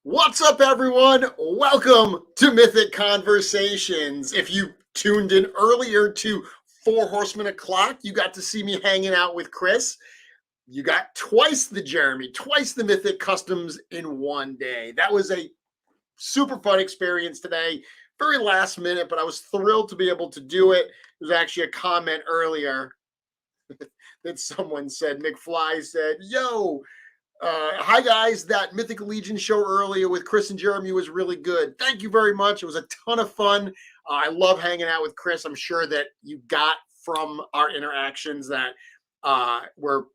What's up, everyone? Welcome to Mythic Conversations. If you tuned in earlier to 4 Horsemen O'Clock, you got to see me hanging out with Chris. You got twice the Jeremy, twice the Mythic Customs in one day. That was a super fun experience today. Very last minute, but I was thrilled to be able to do it. There was actually a comment earlier that someone said, McFly said, yo, hi guys, that Mythic Legion show earlier with Chris and Jeremy was really good. Thank you very much. It was a ton of fun. I love hanging out with Chris. I'm sure that you got from our interactions that we're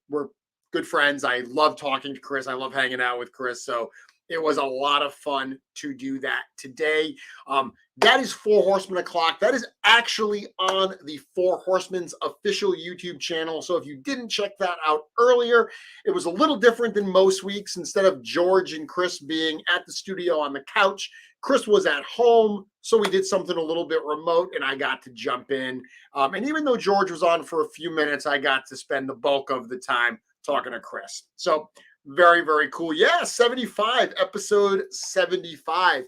good friends. I love talking to Chris. I love hanging out with Chris. So it was a lot of fun to do that today. That is 4 Horsemen O'Clock. That is actually on the 4 Horsemen's official YouTube channel. So if you didn't check that out earlier, it was a little different than most weeks. Instead of George and Chris being at the studio on the couch, Chris was at home. So we did something a little bit remote and I got to jump in. And even though George was on for a few minutes, I got to spend the bulk of the time talking to Chris. So very, very cool. Yeah, 75, episode 75.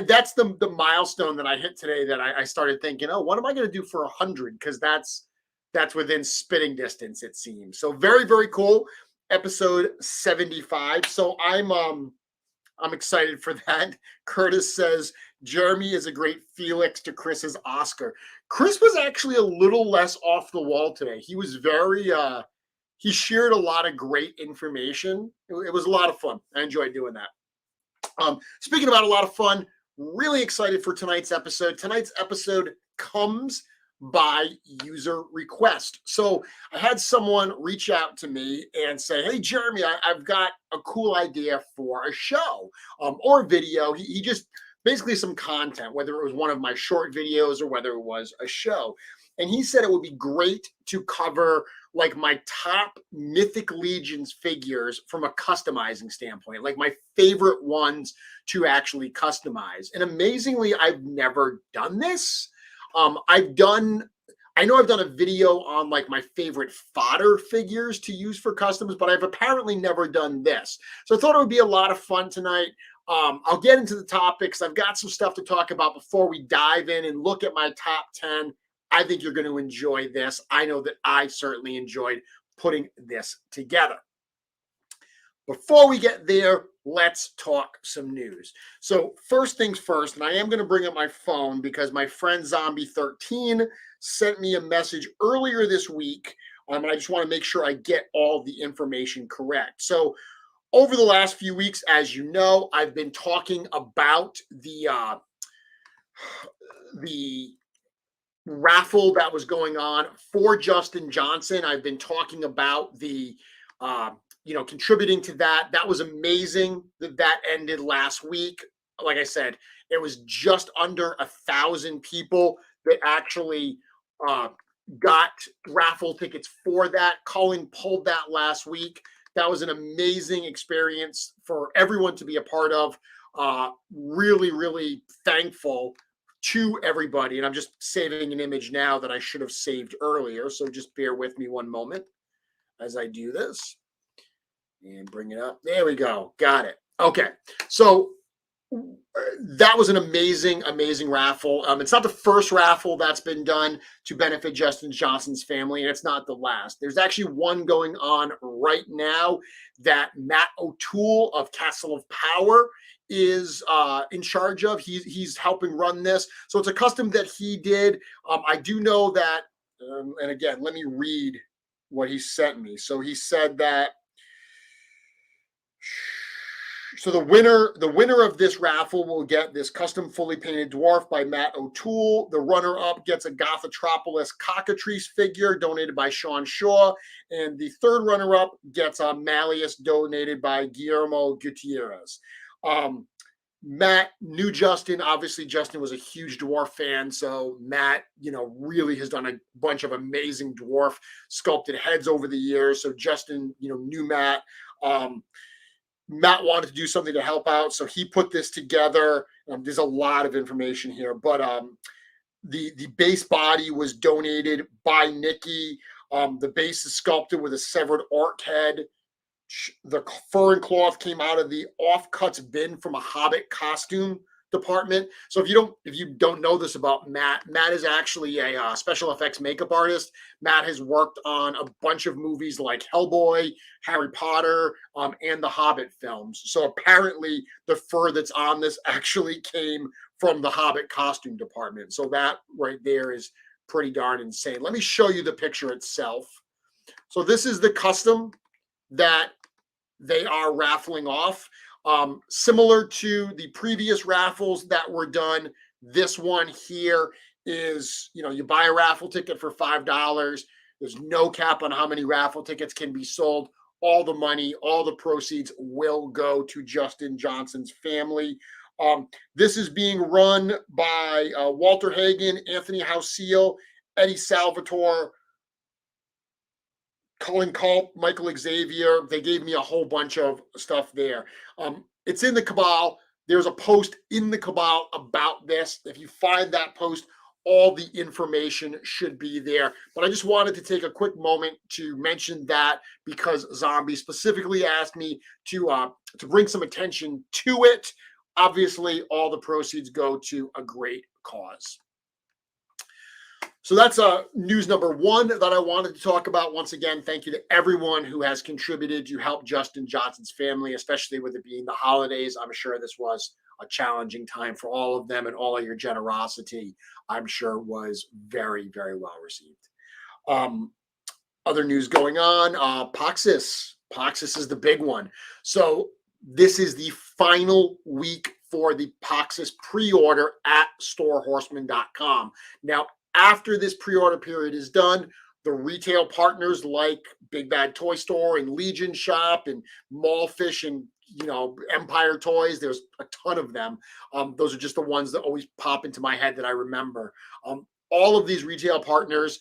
That's the milestone that I hit today that I started thinking, oh, what am I going to do for 100? Because that's within spitting distance, it seems. So very, very cool. Episode 75. So I'm excited for that. Curtis says, Jeremy is a great Felix to Chris's Oscar. Chris was actually a little less off the wall today. He was very... he shared a lot of great information. It was a lot of fun. I enjoyed doing that. Speaking about a lot of fun, really excited for tonight's episode. Tonight's episode comes by user request. So I had someone reach out to me and say, hey, Jeremy, I've got a cool idea for a show or a video. He just basically some content, whether it was one of my short videos or whether it was a show. And he said it would be great to cover like my top Mythic Legions figures from a customizing standpoint, like my favorite ones to actually customize. And amazingly, I've never done this. I know I've done a video on like my favorite fodder figures to use for customs, but I've apparently never done this. So I thought it would be a lot of fun tonight. I'll get into the topics. I've got some stuff to talk about before we dive in and look at my top 10. I think you're going to enjoy this. I know that I certainly enjoyed putting this together. Before we get there, let's talk some news. So first things first, and I am going to bring up my phone because my friend Zombie13 sent me a message earlier this week, and I just want to make sure I get all the information correct. So over the last few weeks, as you know, I've been talking about the raffle that was going on for Justin Johnson. I've been talking about the, contributing to that. That was amazing that ended last week. Like I said, it was just under 1,000 people that actually got raffle tickets for that. Colin pulled that last week. That was an amazing experience for everyone to be a part of. Really, really thankful to everybody. And I'm just saving an image now that I should have saved earlier. So just bear with me one moment as I do this and bring it up. There we go. Got it. Okay. So that was an amazing, amazing raffle. It's not the first raffle that's been done to benefit Justin Johnson's family, and it's not the last. There's actually one going on right now that Matt O'Toole of Castle of Power is in charge of. He's helping run this. So it's a custom that he did. I do know that, and again, let me read what he sent me. So he said that So the winner of this raffle will get this custom fully painted dwarf by Matt O'Toole. The runner-up gets a Gothotropolis cockatrice figure donated by Sean Shaw. And the third runner-up gets a Malleus donated by Guillermo Gutierrez. Matt knew Justin. Obviously, Justin was a huge dwarf fan. So Matt, really has done a bunch of amazing dwarf sculpted heads over the years. So Justin, knew Matt. Matt wanted to do something to help out, so he put this together. There's a lot of information here, but the base body was donated by Nikki. The base is sculpted with a severed orc head. The fur and cloth came out of the offcuts bin from a Hobbit costume department. So if you don't know this about Matt is actually a special effects makeup artist. Matt has worked on a bunch of movies like Hellboy, Harry Potter, and the Hobbit films. So apparently the fur that's on this actually came from the Hobbit costume department. So that right there is pretty darn insane. Let me show you the picture itself. So this is the custom that they are raffling off. Similar to the previous raffles that were done, this one here is, you buy a raffle ticket for $5. There's no cap on how many raffle tickets can be sold. All the money, all the proceeds will go to Justin Johnson's family. This is being run by Walter Hagen, Anthony Hausil, Eddie Salvatore, Cullen Culp, Michael Xavier. They gave me a whole bunch of stuff there. It's in the Cabal. There's a post in the Cabal about this. If you find that post, all the information should be there. But I just wanted to take a quick moment to mention that because Zombie specifically asked me to bring some attention to it. Obviously, all the proceeds go to a great cause. So that's news number one that I wanted to talk about. Once again, thank you to everyone who has contributed to help Justin Johnson's family, especially with it being the holidays. I'm sure this was a challenging time for all of them, and all of your generosity, I'm sure, was very, very well received. Other news going on, Poxxus. Poxxus is the big one. So this is the final week for the Poxxus pre-order at storehorseman.com. Now, after this pre-order period is done, the retail partners like Big Bad Toy Store and Legion Shop and Mallfish and Empire Toys, there's a ton of them. Those are just the ones that always pop into my head that I remember. All of these retail partners,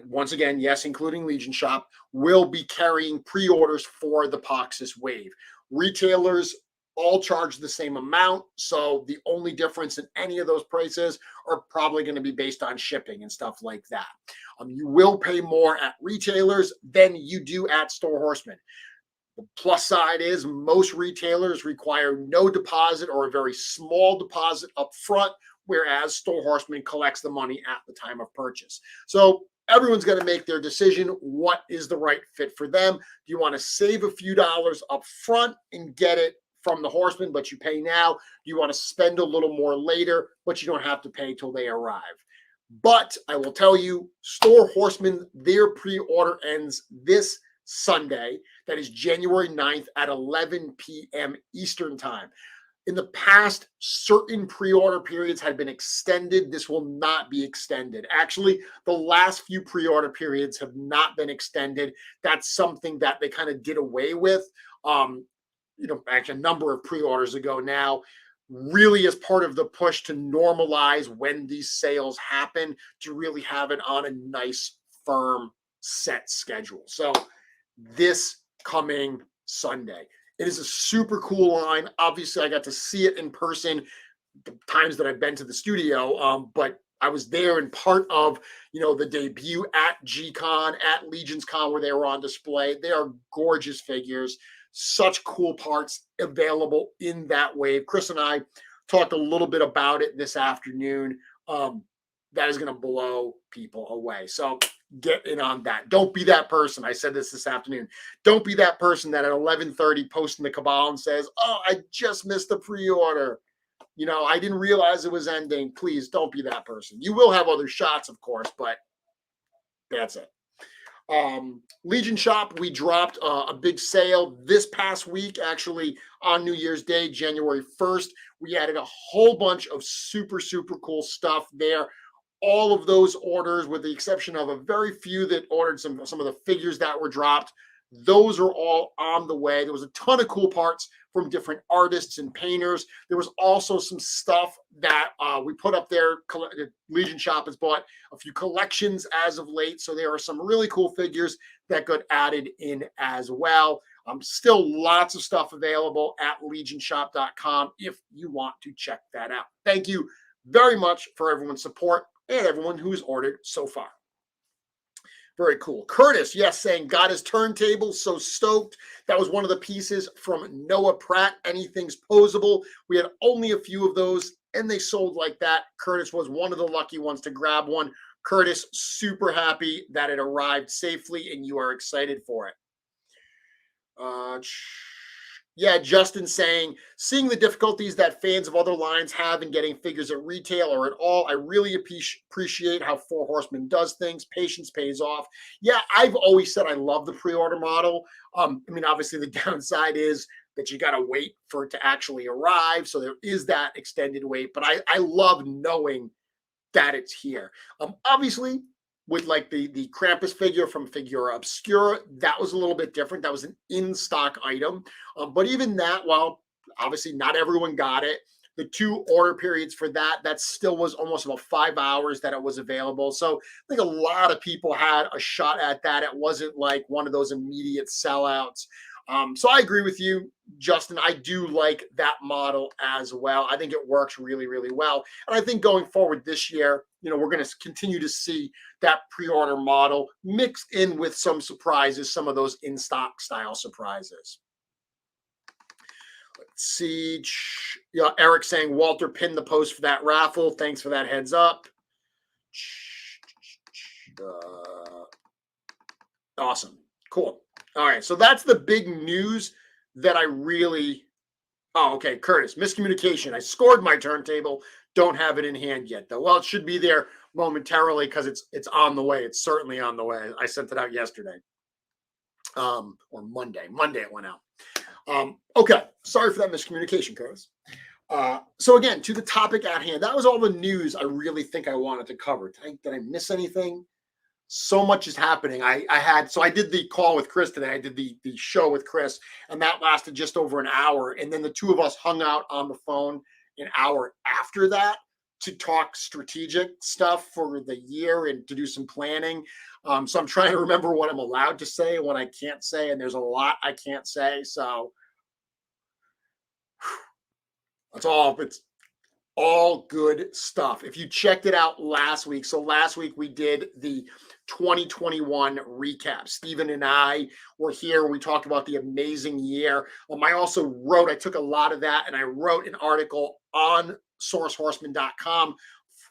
once again, yes, including Legion Shop, will be carrying pre-orders for the Poxxus Wave. Retailers all charge the same amount, so the only difference in any of those prices are probably going to be based on shipping and stuff like that. You will pay more at retailers than you do at Store Horseman. The plus side is most retailers require no deposit or a very small deposit up front, whereas Store Horseman collects the money at the time of purchase. So everyone's going to make their decision. What is the right fit for them? Do you want to save a few dollars up front and get it from the Horseman, but you pay now? Do you want to spend a little more later, but you don't have to pay till they arrive? But I will tell you, Store Horseman, their pre-order ends this Sunday. That is January 9th at 11 p.m. Eastern time. In the past, certain pre-order periods had been extended. This will not be extended. Actually, the last few pre-order periods have not been extended. That's something that they kind of did away with. Actually a number of pre-orders ago now, really as part of the push to normalize when these sales happen, to really have it on a nice, firm, set schedule. So this coming Sunday. It is a super cool line. Obviously, I got to see it in person the times that I've been to the studio, but I was there in part of, the debut at G-Con, at LegionsCon, where they were on display. They are gorgeous figures. Such cool parts available in that wave. Chris and I talked a little bit about it this afternoon. That is going to blow people away. So get in on that. Don't be that person. I said this afternoon. Don't be that person that at 11:30 posts in the Cabal and says, "Oh, I just missed the pre-order. I didn't realize it was ending." Please don't be that person. You will have other shots, of course, but that's it. Legion Shop, we dropped a big sale this past week, actually on New Year's Day, January 1st. We added a whole bunch of super, super cool stuff there. All of those orders, with the exception of a very few that ordered some of the figures that were dropped, those are all on the way. There was a ton of cool parts from different artists and painters. There was also some stuff that we put up there. Legion Shop has bought a few collections as of late, so there are some really cool figures that got added in as well. Still lots of stuff available at LegionsShop.com if you want to check that out. Thank you very much for everyone's support and everyone who's ordered so far. Very cool. Curtis, yes, saying got his turntable, so stoked. That was one of the pieces from Noah Pratt, Anything's Posable. We had only a few of those, and they sold like that. Curtis was one of the lucky ones to grab one. Curtis, super happy that it arrived safely, and you are excited for it. Yeah, Justin saying, seeing the difficulties that fans of other lines have in getting figures at retail or at all, I really appreciate how Four Horsemen does things. Patience pays off. Yeah, I've always said I love the pre-order model. I mean, obviously the downside is that you got to wait for it to actually arrive. So there is that extended wait, but I love knowing that it's here. Obviously, with like the Krampus figure from Figura Obscura, that was a little bit different. That was an in-stock item. But even that, while obviously not everyone got it, the 2 order periods for that still was almost about 5 hours that it was available. So I think a lot of people had a shot at that. It wasn't like one of those immediate sellouts. So I agree with you, Justin. I do like that model as well. I think it works really, really well. And I think going forward this year, we're going to continue to see that pre-order model mixed in with some surprises, some of those in-stock style surprises. Let's see. Yeah, Eric saying Walter pinned the post for that raffle. Thanks for that heads up. Awesome. Cool. All right, so that's the big news that I really... Oh, okay, Curtis, miscommunication. I scored my turntable. Don't have it in hand yet, though. Well, it should be there momentarily because it's on the way. It's certainly on the way. I sent it out yesterday, or Monday. Monday it went out. Okay, sorry for that miscommunication, Curtis. So again, to the topic at hand, that was all the news I really think I wanted to cover. Did I miss anything? So much is happening. I did the call with Chris today. I did the show with Chris, and that lasted just over an hour. And then the two of us hung out on the phone an hour after that to talk strategic stuff for the year and to do some planning. So I'm trying to remember what I'm allowed to say and what I can't say. And there's a lot I can't say. So it's all good stuff. If you checked it out last week, so last week we did the 2021 recap. Stephen and I were here. We talked about the amazing year. I took a lot of that and I wrote an article on sourcehorseman.com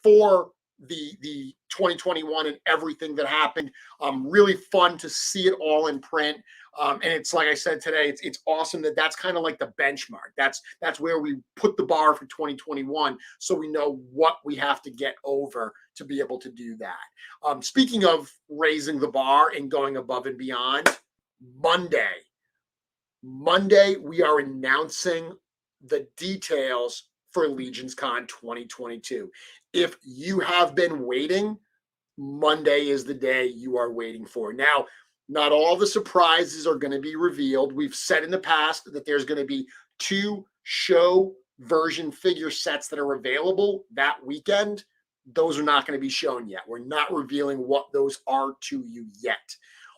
for the 2021 and everything that happened. Really fun to see it all in print. And it's like I said today, it's awesome that's kind of like the benchmark. That's where we put the bar for 2021, so we know what we have to get over to be able to do that. Speaking of raising the bar and going above and beyond, Monday we are announcing the details for LegionsCon 2022. If you have been waiting, Monday is the day you are waiting for. Now, not all the surprises are going to be revealed. We've said in the past that there's going to be 2 show version figure sets that are available that weekend. Those are not going to be shown yet. We're not revealing what those are to you yet.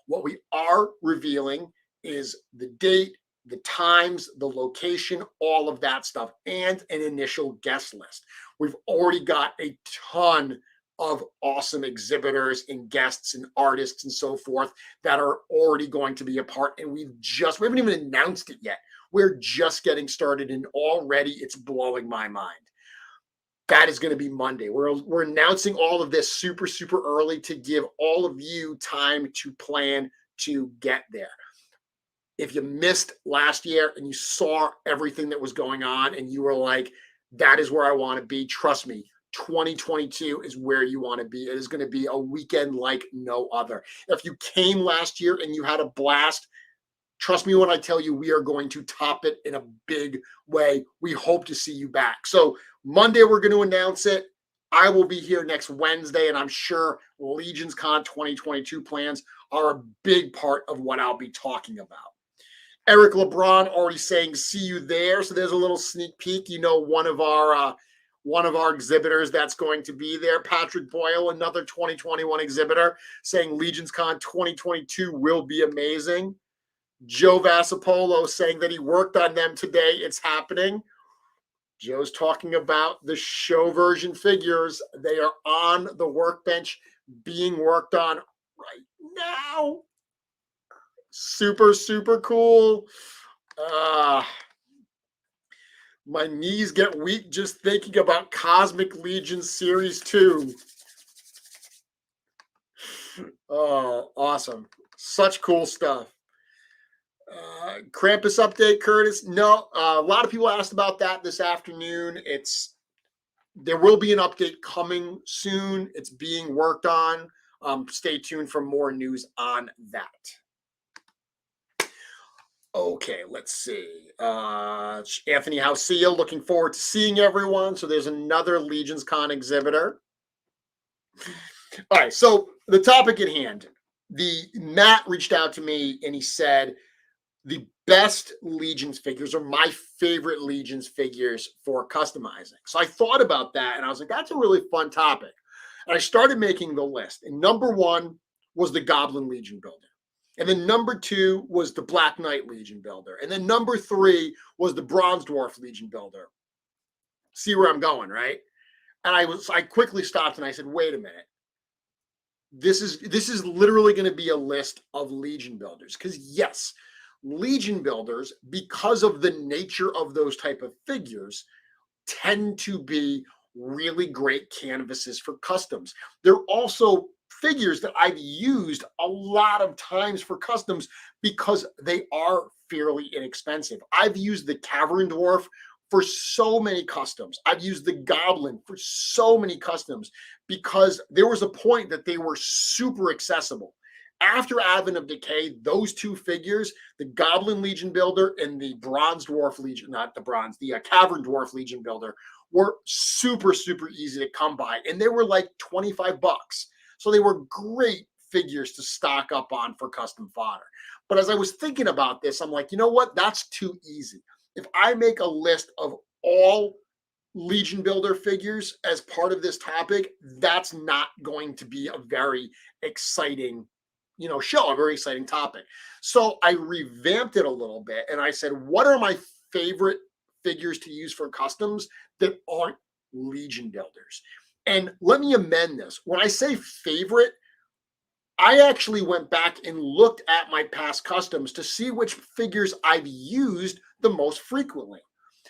What we are revealing is the date, the times, the location, all of that stuff, and an initial guest list. We've already got a ton of awesome exhibitors and guests and artists and so forth that are already going to be a part. And we haven't even announced it yet. We're just getting started and already it's blowing my mind. That is going to be Monday. We're announcing all of this super, super early to give all of you time to plan to get there. If you missed last year and you saw everything that was going on and you were like, that is where I want to be, trust me, 2022 is where you want to be. It is going to be a weekend like no other. If you came last year and you had a blast, trust me when I tell you, we are going to top it in a big way. We hope to see you back. So Monday, we're going to announce it. I will be here next Wednesday, and I'm sure LegionsCon 2022 plans are a big part of what I'll be talking about. Eric LeBron already saying, see you there. So there's a little sneak peek. You know, one of our exhibitors that's going to be there. Patrick Boyle, another 2021 exhibitor, saying LegionsCon 2022 will be amazing. Joe Vassapolo saying that he worked on them today. It's happening. Joe's talking about the show version figures. They are on the workbench being worked on right now. Super, super cool. My knees get weak just thinking about Cosmic Legion Series 2. Oh, awesome. Such cool stuff. Krampus update, Curtis. No, a lot of people asked about that this afternoon. There will be an update coming soon. It's being worked on. Stay tuned for more news on that. Okay, let's see. Anthony Hausia, looking forward to seeing everyone. So there's another LegionsCon exhibitor. All right, so the topic at hand. Matt reached out to me and he said, the best Legions figures are my favorite Legions figures for customizing. So I thought about that and I was like, that's a really fun topic. And I started making the list. And number 1 was the Goblin Legion builder. And then number 2 was the Black Knight Legion builder. And then number 3 was the Bronze Dwarf Legion builder. See where I'm going, right? And I quickly stopped and I said, wait a minute. This is literally going to be a list of Legion builders. Because yes, Legion builders, because of the nature of those type of figures, tend to be really great canvases for customs. They're also figures that I've used a lot of times for customs because they are fairly inexpensive. I've used the Cavern Dwarf for so many customs. I've used the Goblin for so many customs because there was a point that they were super accessible. After Advent of Decay, those two figures, the Goblin Legion builder and the Bronze Dwarf Legion, not the Bronze, the Cavern Dwarf Legion builder were super, super easy to come by. And they were like 25 bucks. So they were great figures to stock up on for custom fodder. But as I was thinking about this, I'm like, you know what? That's too easy. If I make a list of all Legion builder figures as part of this topic, that's not going to be a very exciting show, a very exciting topic. So I revamped it a little bit and I said, what are my favorite figures to use for customs that aren't Legion builders? And let me amend this. When I say favorite, I actually went back and looked at my past customs to see which figures I've used the most frequently.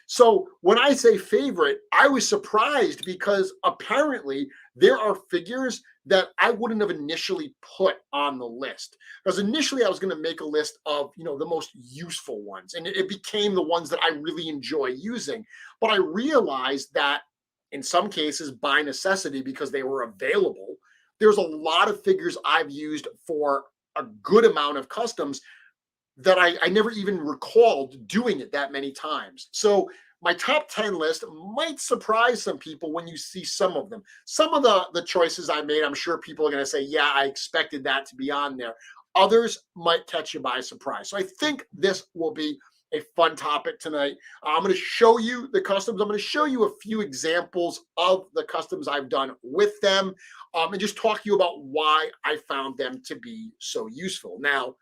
So when I say favorite, I was surprised because apparently there are figures that I wouldn't have initially put on the list. Because initially I was going to make a list of, the most useful ones. And it became the ones that I really enjoy using. But I realized that in some cases, by necessity, because they were available, there's a lot of figures I've used for a good amount of customs that I never even recalled doing it that many times. So my top 10 list might surprise some people when you see some of them. Some of the choices I made, I'm sure people are going to say, yeah, I expected that to be on there. Others might catch you by surprise. So I think this will be a fun topic tonight. I'm going to show you the customs. I'm going to show you a few examples of the customs I've done with them, and just talk to you about why I found them to be so useful. Now,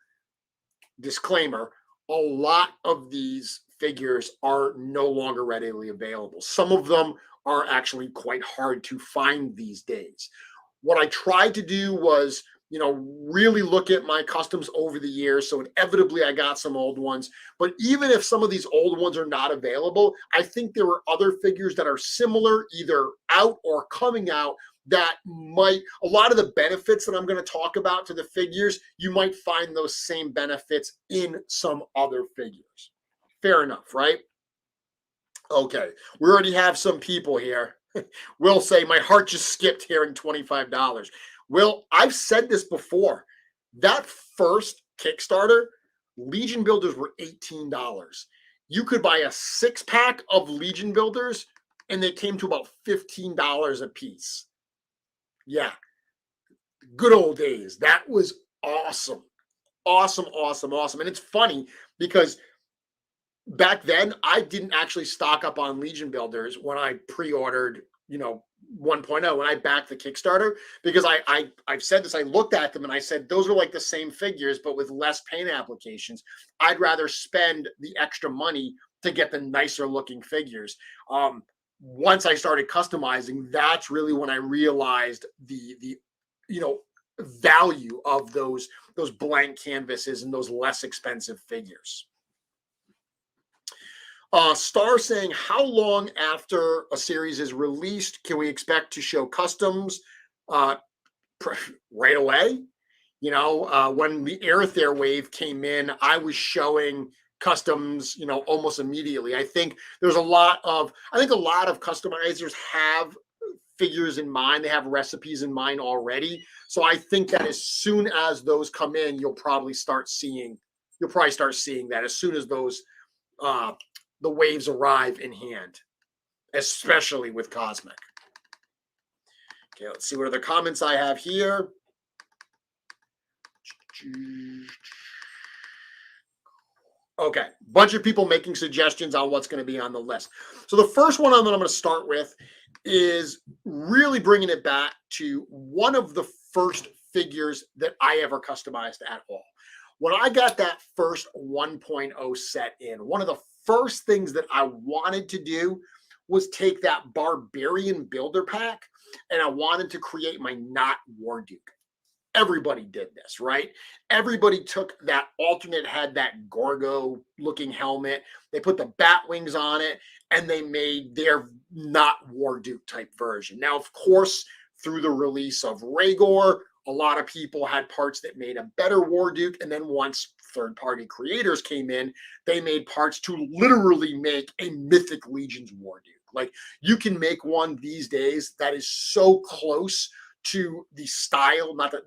disclaimer, a lot of these figures are no longer readily available. Some of them are actually quite hard to find these days. What I tried to do was, really look at my customs over the years. So inevitably I got some old ones, but even if some of these old ones are not available, I think there are other figures that are similar, either out or coming out, that a lot of the benefits that I'm going to talk about to the figures, you might find those same benefits in some other figures. Fair enough, right? Okay, we already have some people here. Will say, my heart just skipped hearing $25. Will, I've said this before. That first Kickstarter, Legion builders were $18. You could buy a 6-pack of Legion builders, and they came to about $15 a piece. Yeah, good old days. That was awesome. Awesome, awesome, awesome. And it's funny because back then I didn't actually stock up on Legion builders when I pre-ordered, 1.0, when I backed the Kickstarter, because I've said this, I looked at them and I said, those are like the same figures, but with less paint applications. I'd rather spend the extra money to get the nicer looking figures. Once I started customizing, that's really when I realized the value of those blank canvases and those less expensive figures. Star saying, how long after a series is released can we expect to show customs? Right away. When the Airthere wave came in, I was showing customs, almost immediately. I think a lot of customizers have figures in mind. They have recipes in mind already. So I think that as soon as those come in, you'll probably start seeing that as soon as those the waves arrive in hand, especially with Cosmic. Okay, let's see what other comments I have here. Okay, bunch of people making suggestions on what's going to be on the list. So the first one that I'm going to start with is really bringing it back to one of the first figures that I ever customized at all. When I got that first 1.0 set in, one of the first things that I wanted to do was take that Barbarian builder pack, and I wanted to create my Not Warduke. Everybody did this, right? Everybody took that alternate head, that Gorgo looking helmet. They put the bat wings on it, and they made their Not Warduke type version. Now, of course, through the release of Rhaegor, a lot of people had parts that made a better Warduke, and then once third-party creators came in, they made parts to literally make a Mythic Legions Warduke. Like, you can make one these days that is so close to the style, not that,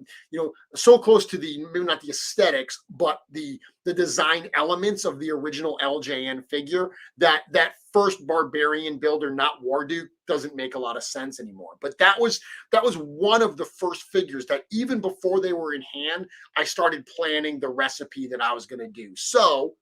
so close to the, maybe not the aesthetics, but the design elements of the original LJN figure, that first Barbarian builder, Not Warduke, doesn't make a lot of sense anymore. But that was one of the first figures that even before they were in hand, I started planning the recipe that I was going to do. So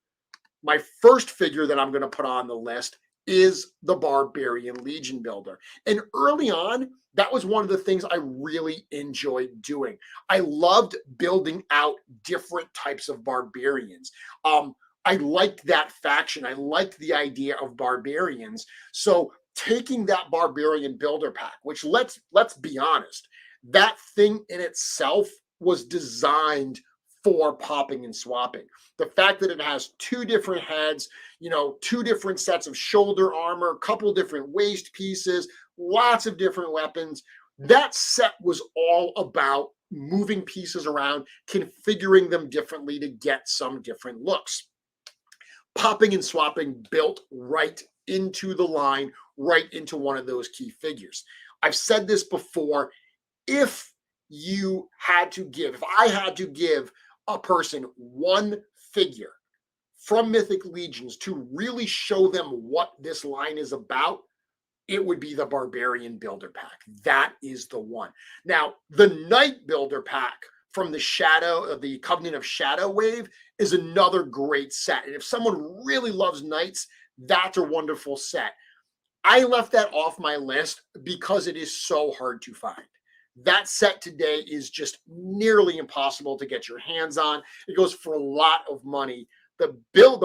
my first figure that I'm going to put on the list is the Barbarian Legion builder. And early on, that was one of the things I really enjoyed doing. I loved building out different types of barbarians. I liked that faction. I liked the idea of barbarians. So taking that Barbarian builder pack, which let's be honest, that thing in itself was designed for popping and swapping. The fact that it has 2 different heads, 2 different sets of shoulder armor, a couple different waist pieces, lots of different weapons. That set was all about moving pieces around, configuring them differently to get some different looks. Popping and swapping built right into the line, right into one of those key figures. I've said this before. If I had to give a person one figure from Mythic Legions to really show them what this line is about, it would be the Barbarian builder pack. That is the one. Now, the Knight builder pack from the Covenant of Shadow wave is another great set. And if someone really loves Knights, that's a wonderful set. I left that off my list because it is so hard to find. That set today is just nearly impossible to get your hands on. It goes for a lot of money. The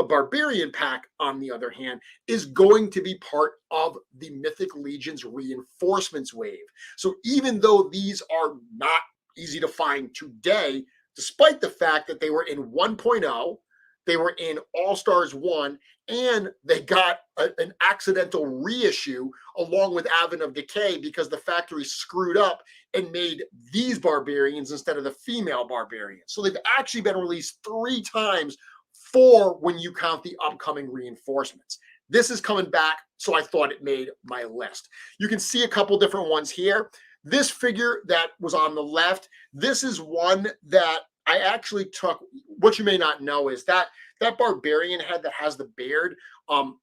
Barbarian pack, on the other hand, is going to be part of the Mythic Legions reinforcements wave. So even though these are not easy to find today, despite the fact that they were in 1.0, they were in All-Stars 1, and they got an accidental reissue along with Advent of Decay because the factory screwed up and made these barbarians instead of the female barbarians. So they've actually been released 3 times, 4 when you count the upcoming reinforcements. this is coming back, so I thought it made my list. You can see a couple different ones here. This figure that was on the left, this is one that I actually took. What you may not know is that that barbarian head that has the beard and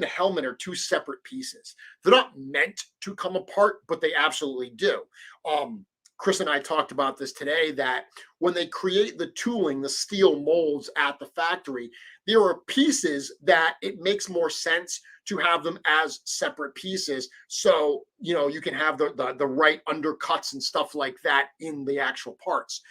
the helmet are two separate pieces. They're not meant to come apart, but they absolutely do. Chris and I talked about this today, that when they create the tooling, the steel molds at the factory, there are pieces that it makes more sense to have them as separate pieces. So, you know, you can have the right undercuts and stuff like that in the actual parts.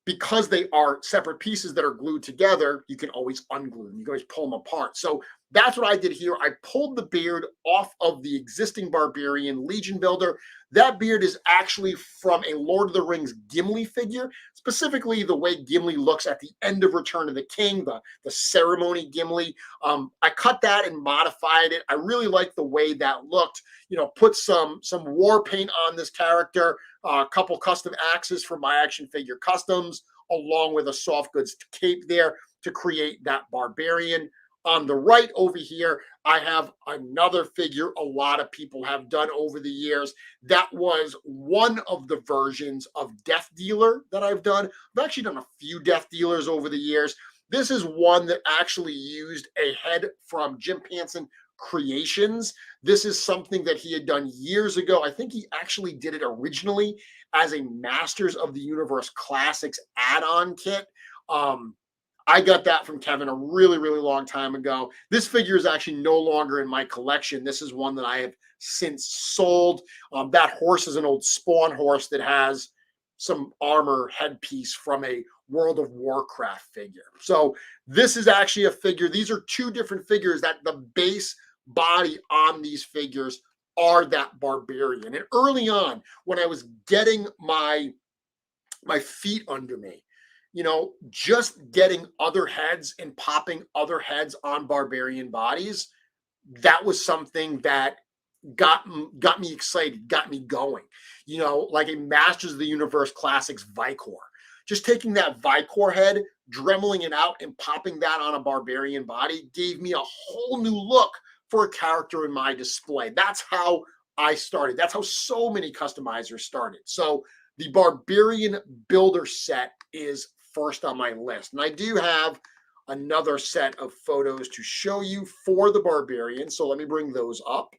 Because they are separate pieces that are glued together, you can always unglue them. You can always pull them apart. So that's what I did here. I pulled the beard off of the existing Barbarian Legion builder. That beard is actually from a Lord of the Rings Gimli figure, specifically the way Gimli looks at the end of Return of the King, the ceremony Gimli. I cut that and modified it. I really like the way that looked. You know, put some war paint on this character, a couple custom axes for my action figure customs, along with a soft goods cape there to create that barbarian. On the right over here, I have another figure a lot of people have done over the years. That was one of the versions of Death Dealer that I've done. I've actually done a few Death Dealers over the years. This is one that actually used a head from Jim Panson Creations. This is something that he had done years ago. I think he actually did it originally as a Masters of the Universe Classics add-on kit. I got that from Kevin a really, really long time ago. This figure is actually no longer in my collection. This is one that I have since sold. That horse is an old Spawn horse that has some armor headpiece from a World of Warcraft figure. So this is actually a figure. These are two different figures that the base body on these figures are that barbarian. And early on, when I was getting my feet under me, you know, just getting other heads and popping other heads on barbarian bodies, that was something that got me excited, got me going. You know, like a Masters of the Universe Classics Vicor. Just taking that Vicor head, dremeling it out, and popping that on a barbarian body gave me a whole new look for a character in my display. That's how I started. That's how so many customizers started. So the Barbarian Builder set is first on my list. And I do have another set of photos to show you for the Barbarian. So let me bring those up.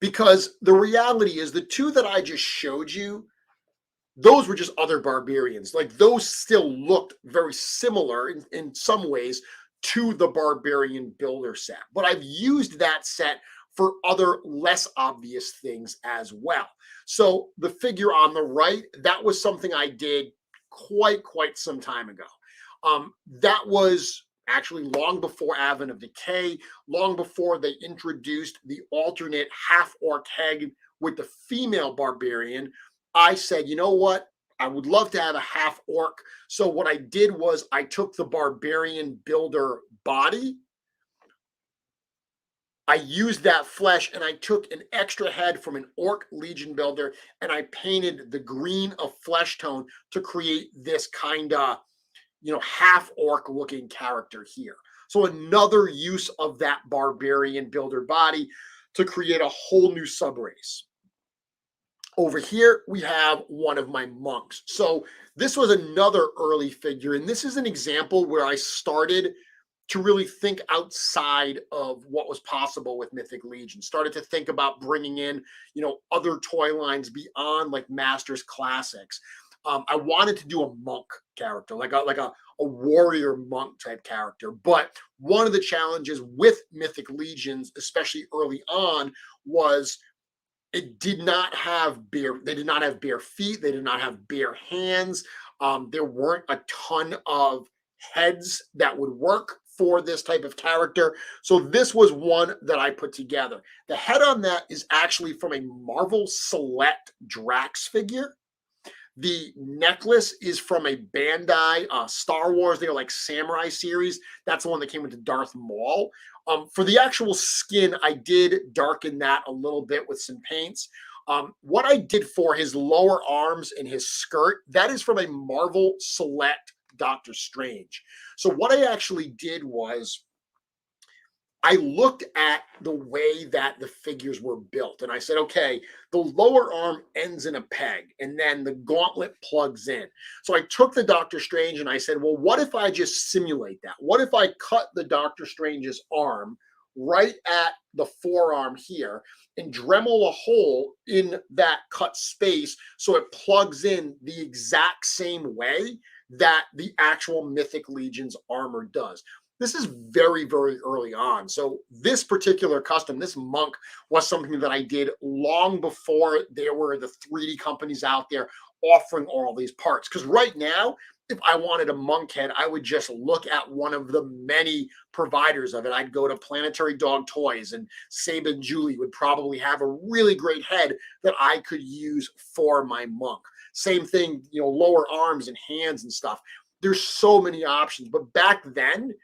Because the reality is the two that I just showed you, those were just other Barbarians. Like those still looked very similar in some ways to the Barbarian Builder set. But I've used that set for other less obvious things as well. So the figure on the right, that was something I did quite some time ago. That was actually long before Advent of Decay, long before they introduced the alternate half-orc head with the female barbarian. I said, you know what? I would love to have a half-orc. So what I did was I took the Barbarian Builder body, I used that flesh, and I took an extra head from an Orc Legion builder, and I painted the green of flesh tone to create this kind of, you know, half orc looking character here. So another use of that Barbarian Builder body to create a whole new subrace. Over here, we have one of my monks. So this was another early figure, and this is an example where I started to really think outside of what was possible with Mythic Legion. Started to think about bringing in, you know, other toy lines beyond like Masters Classics. I wanted to do a monk character, like a warrior monk type character. But one of the challenges with Mythic Legions, especially early on, was it did not have bare. They did not have bare feet. They did not have bare hands. There weren't a ton of heads that would work for this type of character. So this was one that I put together. The head on that is actually from a Marvel Select Drax figure. The necklace is from a Bandai Star Wars. They're like Samurai series. That's the one that came into Darth Maul. For the actual skin, I did darken that a little bit with some paints. What I did for his lower arms and his skirt, that is from a Marvel Select Doctor Strange. So what I actually did was I looked at the way that the figures were built and I said, okay, the lower arm ends in a peg and then the gauntlet plugs in. So I took the Doctor Strange and I said, well, what if I just simulate that? What if I cut the Doctor Strange's arm right at the forearm here and Dremel a hole in that cut space so it plugs in the exact same way that the actual Mythic Legions armor does. This is very, very early on. So this particular custom, this monk, was something that I did long before there were the 3D companies out there offering all these parts. Because right now, if I wanted a monk head, I would just look at one of the many providers of it. I'd go to Planetary Dog Toys, and Saban Julie would probably have a really great head that I could use for my monk. Same thing, you know, lower arms and hands and stuff. There's so many options. But back then,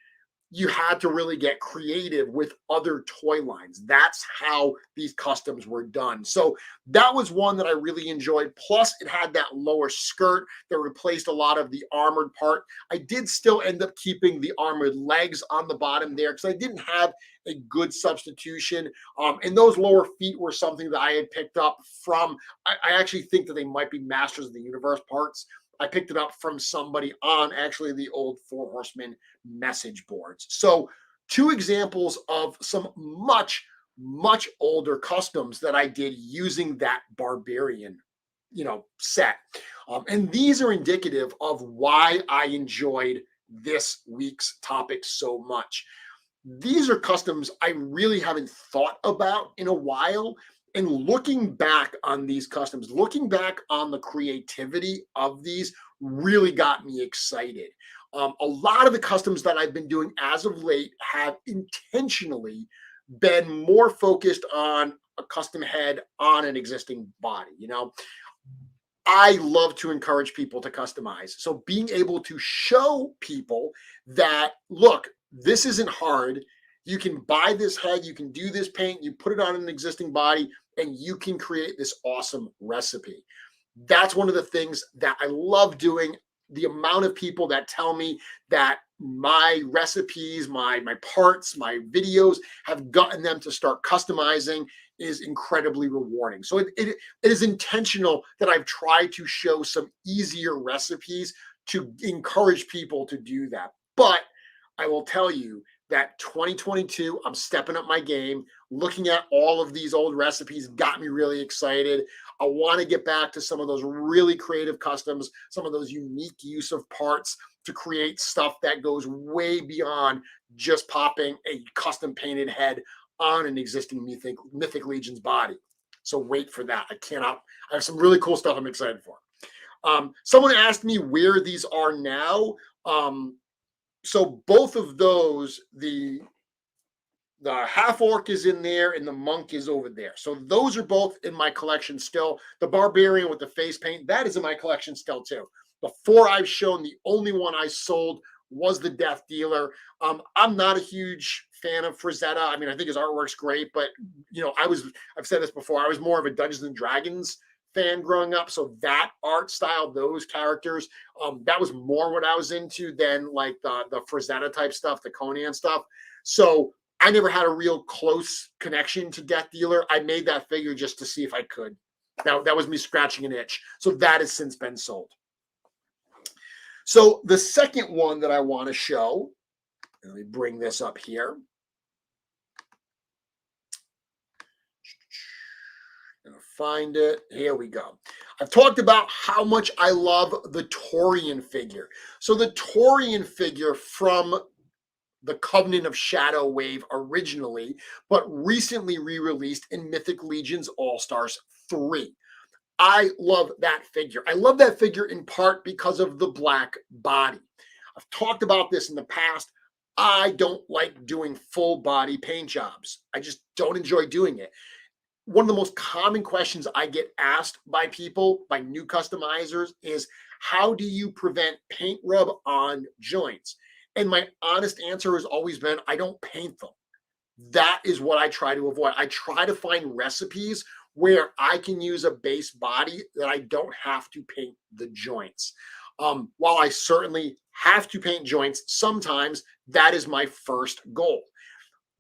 you had to really get creative with other toy lines. That's how these customs were done. So that was one that I really enjoyed. Plus, it had that lower skirt that replaced a lot of the armored part. I did still end up keeping the armored legs on the bottom there because I didn't have a good substitution. And those lower feet were something that I had picked up from, I actually think that they might be Masters of the Universe parts. I picked it up from somebody on actually the old Four Horsemen message boards. So 2 examples of some much, much older customs that I did using that Barbarian, you know, set. And these are indicative of why I enjoyed this week's topic so much. These are customs I really haven't thought about in a while. And looking back on these customs, looking back on the creativity of these really got me excited. A lot of the customs that I've been doing as of late have intentionally been more focused on a custom head on an existing body. You know, I love to encourage people to customize. So being able to show people that, look, this isn't hard. You can buy this head, you can do this paint, you put it on an existing body, and you can create this awesome recipe. That's one of the things that I love doing. The amount of people that tell me that my recipes, my parts, my videos have gotten them to start customizing is incredibly rewarding. So it is intentional that I've tried to show some easier recipes to encourage people to do that. But I will tell you that 2022, I'm stepping up my game. Looking at all of these old recipes got me really excited. I want to get back to some of those really creative customs, some of those unique use of parts to create stuff that goes way beyond just popping a custom painted head on an existing Mythic Legions body. So wait for that. I have some really cool stuff I'm excited for. Someone asked me where these are now. So both of those, the half orc is in there and the monk is over there. So those are both in my collection still. The Barbarian with the face paint, that is in my collection still too. The 4 I've shown, the only one I sold was the Death Dealer. I'm not a huge fan of Frazetta. I mean, I think his artwork's great, but you know, I've said this before, I was more of a Dungeons and Dragons fan growing up. So that art style, those characters, that was more what I was into than like the Frazetta type stuff, the Conan stuff. So I never had a real close connection to Death Dealer. I made that figure just to see if I could. That was me scratching an itch. So that has since been sold. So the second one that I want to show, let me bring this up here. Find it. Here we go. I've talked about how much I love the Taurean figure. So the Taurean figure from the Covenant of Shadow wave originally, but recently re-released in Mythic Legions All-Stars 3. I love that figure. I love that figure in part because of the black body. I've talked about this in the past. I don't like doing full body paint jobs. I just don't enjoy doing it. One of the most common questions I get asked by people, by new customizers, is how do you prevent paint rub on joints? And my honest answer has always been, I don't paint them. That is what I try to avoid. I try to find recipes where I can use a base body that I don't have to paint the joints. While I certainly have to paint joints sometimes, that is my first goal.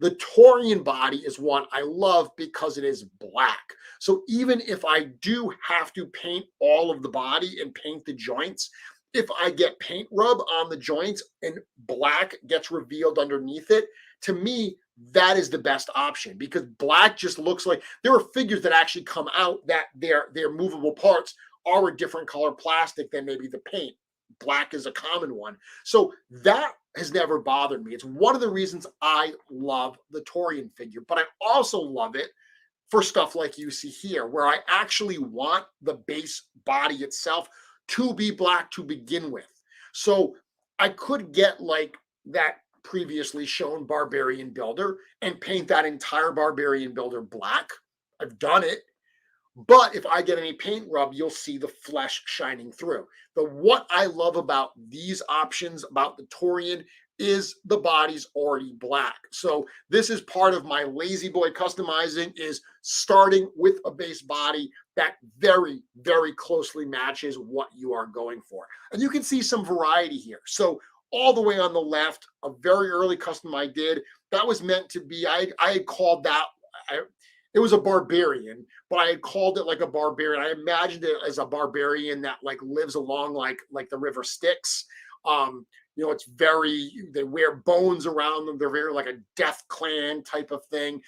The Taurean body is one I love because it is black. So even if I do have to paint all of the body and paint the joints, if I get paint rub on the joints and black gets revealed underneath it, to me, that is the best option because black just looks like there are figures that actually come out that their movable parts are a different color plastic than maybe the paint. Black is a common one. So that has never bothered me. It's one of the reasons I love the Taurean figure, but I also love it for stuff like you see here, where I actually want the base body itself to be black to begin with. So I could get like that previously shown Barbarian builder and paint that entire Barbarian builder black. I've done it. But if I get any paint rub, you'll see the flesh shining through. But what I love about these options, about the Taurean, is the body's already black. So this is part of my lazy boy customizing, is starting with a base body that very, very closely matches what you are going for. And you can see some variety here. So all the way on the left, a very early custom I did, that was meant to be, I had called that, it was a barbarian, but I had called it like a barbarian. I imagined it as a barbarian that like lives along like the river Styx. It's very, they wear bones around them. They're very like a death clan type of thing.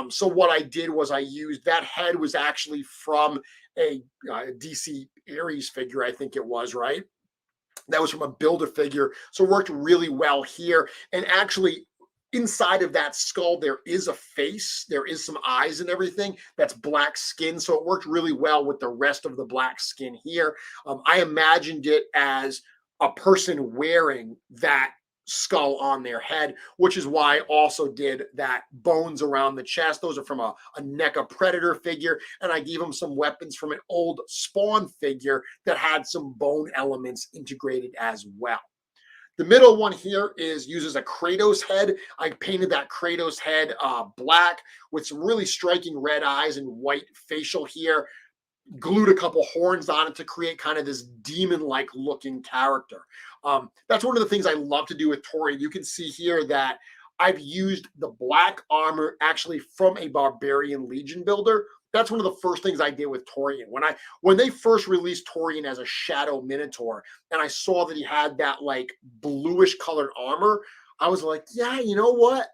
So what I did was I used, that head was actually from a DC Ares figure, I think it was, right? That was from a builder figure. So it worked really well here. And actually, inside of that skull, there is a face, there is some eyes and everything that's black skin. So it worked really well with the rest of the black skin here. I imagined it as a person wearing that skull on their head, which is why I also did that bones around the chest. Those are from a NECA Predator figure. And I gave him some weapons from an old Spawn figure that had some bone elements integrated as well. The middle one here uses a Kratos head. I painted that Kratos head black with some really striking red eyes and white facial here. Glued a couple horns on it to create kind of this demon-like looking character. That's one of the things I love to do with Taurean. You can see here that I've used the black armor actually from a Barbarian Legion builder. That's one of the first things I did with Taurean. When they first released Taurean as a Shadow Minotaur, and I saw that he had that like bluish colored armor, I was like, yeah, you know what?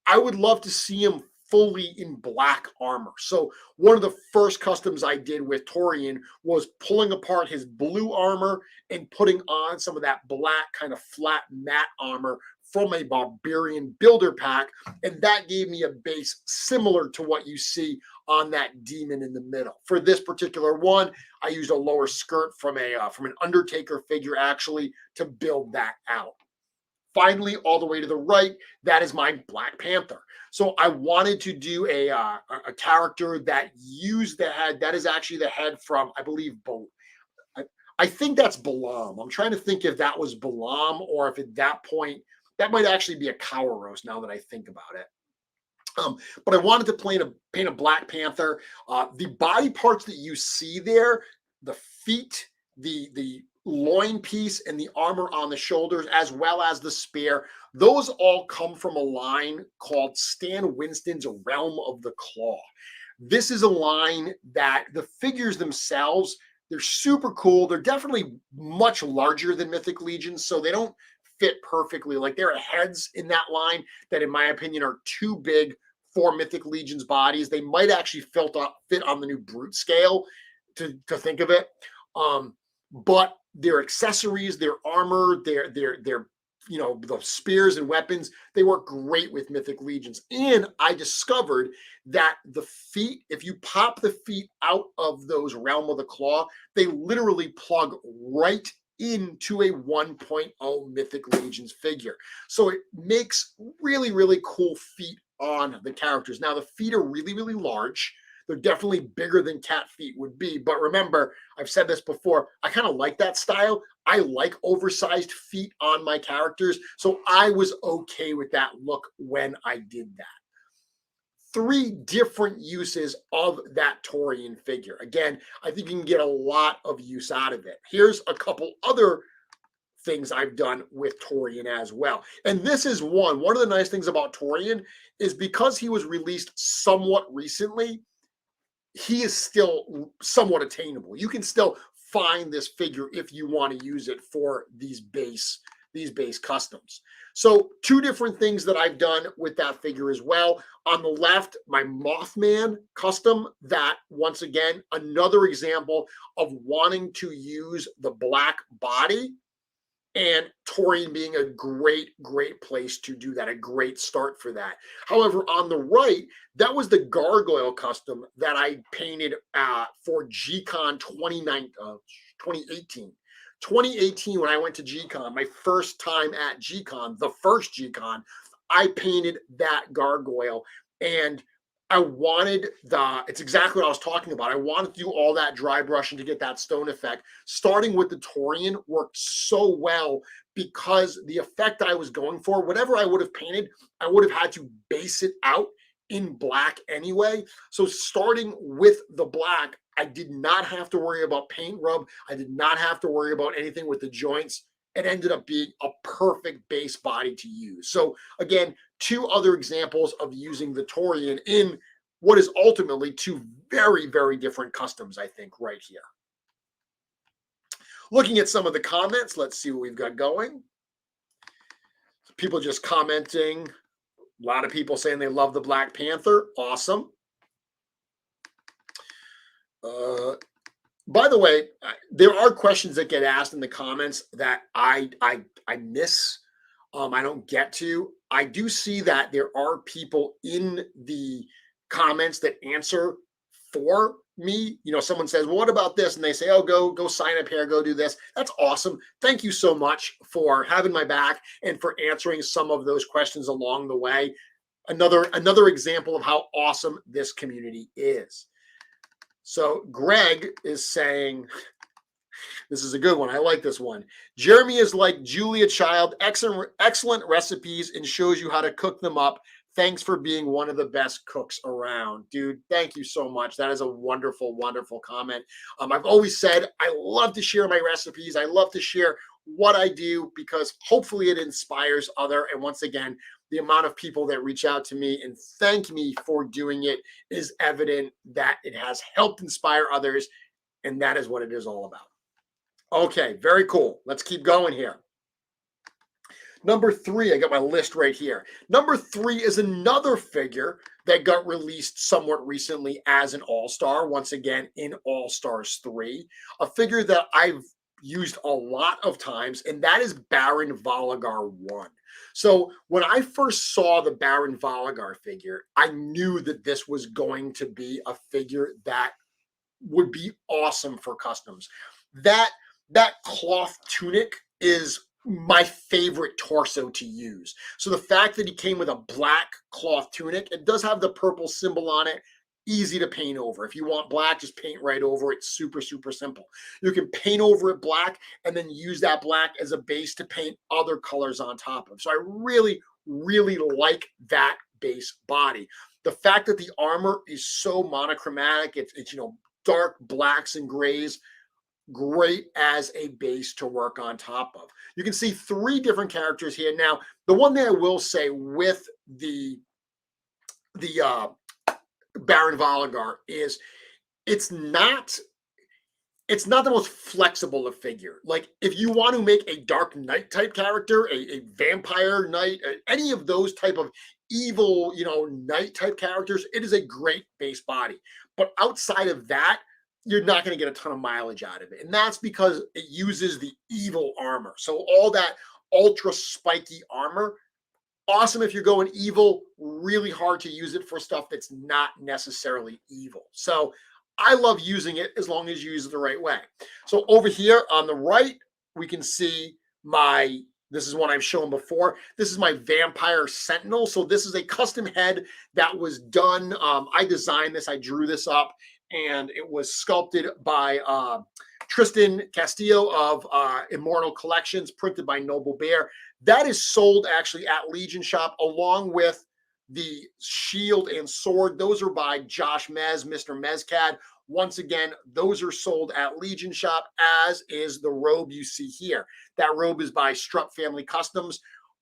I would love to see him fully in black armor. So one of the first customs I did with Taurean was pulling apart his blue armor and putting on some of that black kind of flat matte armor from a Barbarian builder pack. And that gave me a base similar to what you see on that demon in the middle. For this particular one, I used a lower skirt from an Undertaker figure actually to build that out. Finally, all the way to the right, that is my Black Panther. So I wanted to do a character that used the head. That is actually the head from, I believe, I think that's Balaam. I'm trying to think if that was Balaam or if at that point, that might actually be a Cowaros now that I think about it. But I wanted to paint a Black Panther. The body parts that you see there, the feet, the loin piece and the armor on the shoulders, as well as the spear, those all come from a line called Stan Winston's Realm of the Claw. This is a line that the figures themselves, they're super cool. They're definitely much larger than Mythic Legions, so they don't fit perfectly. Like there are heads in that line that, in my opinion, are too big for Mythic Legions bodies. They might actually fit on the new Brute scale to think of it. But their accessories, their armor, their the spears and weapons, they work great with Mythic Legions. And I discovered that the feet, if you pop the feet out of those Realm of the Claw, they literally plug right into a 1.0 Mythic Legions figure. So it makes really, really cool feet on the characters. Now, the feet are really, really large. They're definitely bigger than cat feet would be. But remember, I've said this before, I kind of like that style. I like oversized feet on my characters. So I was okay with that look when I did that. 3 different uses of that Taurean figure. Again, I think you can get a lot of use out of it. Here's a couple other things I've done with Taurean as well. And this is one of the nice things about Taurean is because he was released somewhat recently, he is still somewhat attainable. You can still find this figure if you want to use it for these base customs. So 2 different things that I've done with that figure as well. On the left, my Mothman custom, that once again, another example of wanting to use the black body, and Taurean being a great place to do that, a great start for that. However, on the right, that was the gargoyle custom that I painted for GCon 2018. 2018, when I went to GCon, my first time at GCon, the first GCon, I painted that gargoyle, and I wanted it's exactly what I was talking about. I wanted to do all that dry brushing to get that stone effect. Starting with the Taurean worked so well because the effect I was going for, whatever I would have painted, I would have had to base it out in black anyway. So starting with the black, I did not have to worry about paint rub. I did not have to worry about anything with the joints. It ended up being a perfect base body to use. So again, 2 other examples of using the Taurean in what is ultimately 2 very different customs, I think, right here. Looking at some of the comments, let's see what we've got going. People just commenting. A lot of people saying they love the Black Panther. Awesome. By the way, there are questions that get asked in the comments that I miss. I don't get to. I do see that there are people in the comments that answer for me. You know, someone says, well, what about this? And they say, oh, go sign up here, go do this. That's awesome. Thank you so much for having my back and for answering some of those questions along the way. Another example of how awesome this community is. So Greg is saying, this is a good one. I like this one. Jeremy is like Julia Child, excellent recipes and shows you how to cook them up. Thanks for being one of the best cooks around. Dude, thank you so much. That is a wonderful comment. I've always said I love to share my recipes. I love to share what I do because hopefully it inspires other. And once again, the amount of people that reach out to me and thank me for doing it is evident that it has helped inspire others. And that is what it is all about. Okay, very cool. Let's keep going here. Number 3, I got my list right here. Number 3 is another figure that got released somewhat recently as an all-star, once again in All-Stars 3, a figure that I've used a lot of times, and that is Baron Vollgar 1. So when I first saw the Baron Vollgar figure, I knew that this was going to be a figure that would be awesome for customs. That cloth tunic is my favorite torso to use. So the fact that he came with a black cloth tunic, it does have the purple symbol on it, easy to paint over. If you want black, just paint right over it. Super simple. You can paint over it black and then use that black as a base to paint other colors on top of. So I really like that base body. The fact that the armor is so monochromatic, it's dark blacks and grays, great as a base to work on top of. You can see 3 different characters here. Now, the one thing I will say with the Baron Vollgar is it's not the most flexible of figure. Like if you want to make a Dark Knight type character, a vampire knight, any of those type of evil, knight type characters, it is a great base body. But outside of that, you're not going to get a ton of mileage out of it. And that's because it uses the evil armor. So all that ultra spiky armor, awesome if you're going evil, really hard to use it for stuff that's not necessarily evil. So I love using it as long as you use it the right way. So over here on the right, we can see this is one I've shown before. This is my Vampire Sentinel. So this is a custom head that was done. I designed this, I drew this up, and it was sculpted by Tristan Castillo of Immortal Collections, printed by Noble Bear. That is sold actually at Legion Shop along with the shield and sword. Those are by Josh Mez, Mr. Mezcad. Once again, those are sold at Legion Shop, as is the robe you see here. That robe is by Strupp Family Customs.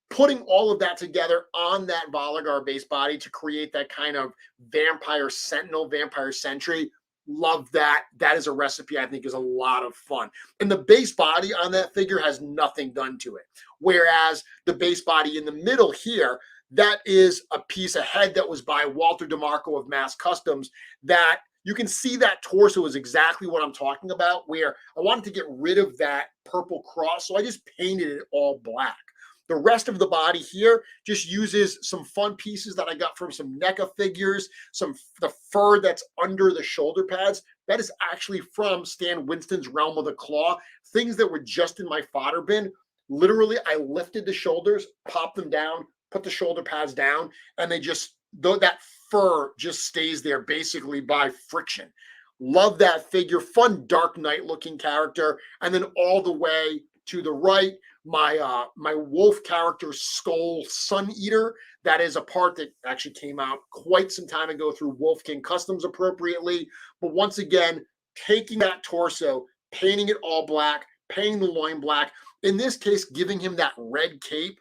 Putting all of that together on that Vollgar base body to create that kind of vampire sentinel, vampire sentry. Love that. That is a recipe I think is a lot of fun. And the base body on that figure has nothing done to it. Whereas the base body in the middle here, that is a piece of head that was by Walter DeMarco of Mass Customs. That you can see that torso is exactly what I'm talking about, where I wanted to get rid of that purple cross. So I just painted it all black. The rest of the body here just uses some fun pieces that I got from some NECA figures, the fur that's under the shoulder pads. That is actually from Stan Winston's Realm of the Claw. Things that were just in my fodder bin. Literally, I lifted the shoulders, popped them down, put the shoulder pads down, and they just, that fur just stays there basically by friction. Love that figure. Fun Dark Knight looking character. And then all the way to the right, my wolf character Skull Sun Eater. That is a part that actually came out quite some time ago through Wolf King Customs appropriately. But once again, taking that torso, painting it all black, painting the loin black, in this case, giving him that red cape,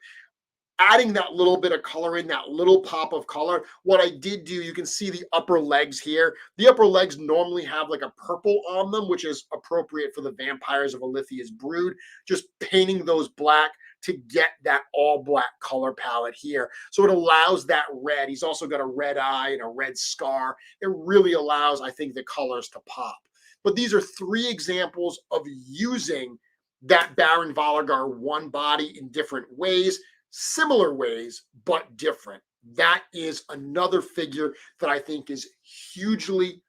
adding that little bit of color in, that little pop of color. What I did do, you can see the upper legs here. The upper legs normally have like a purple on them, which is appropriate for the vampires of Ilithia's brood. Just painting those black to get that all black color palette here. So it allows that red. He's also got a red eye and a red scar. It really allows, I think, the colors to pop. But these are 3 examples of using that Baron Vollgar one body in different ways. Similar ways, but different. That is another figure that I think is hugely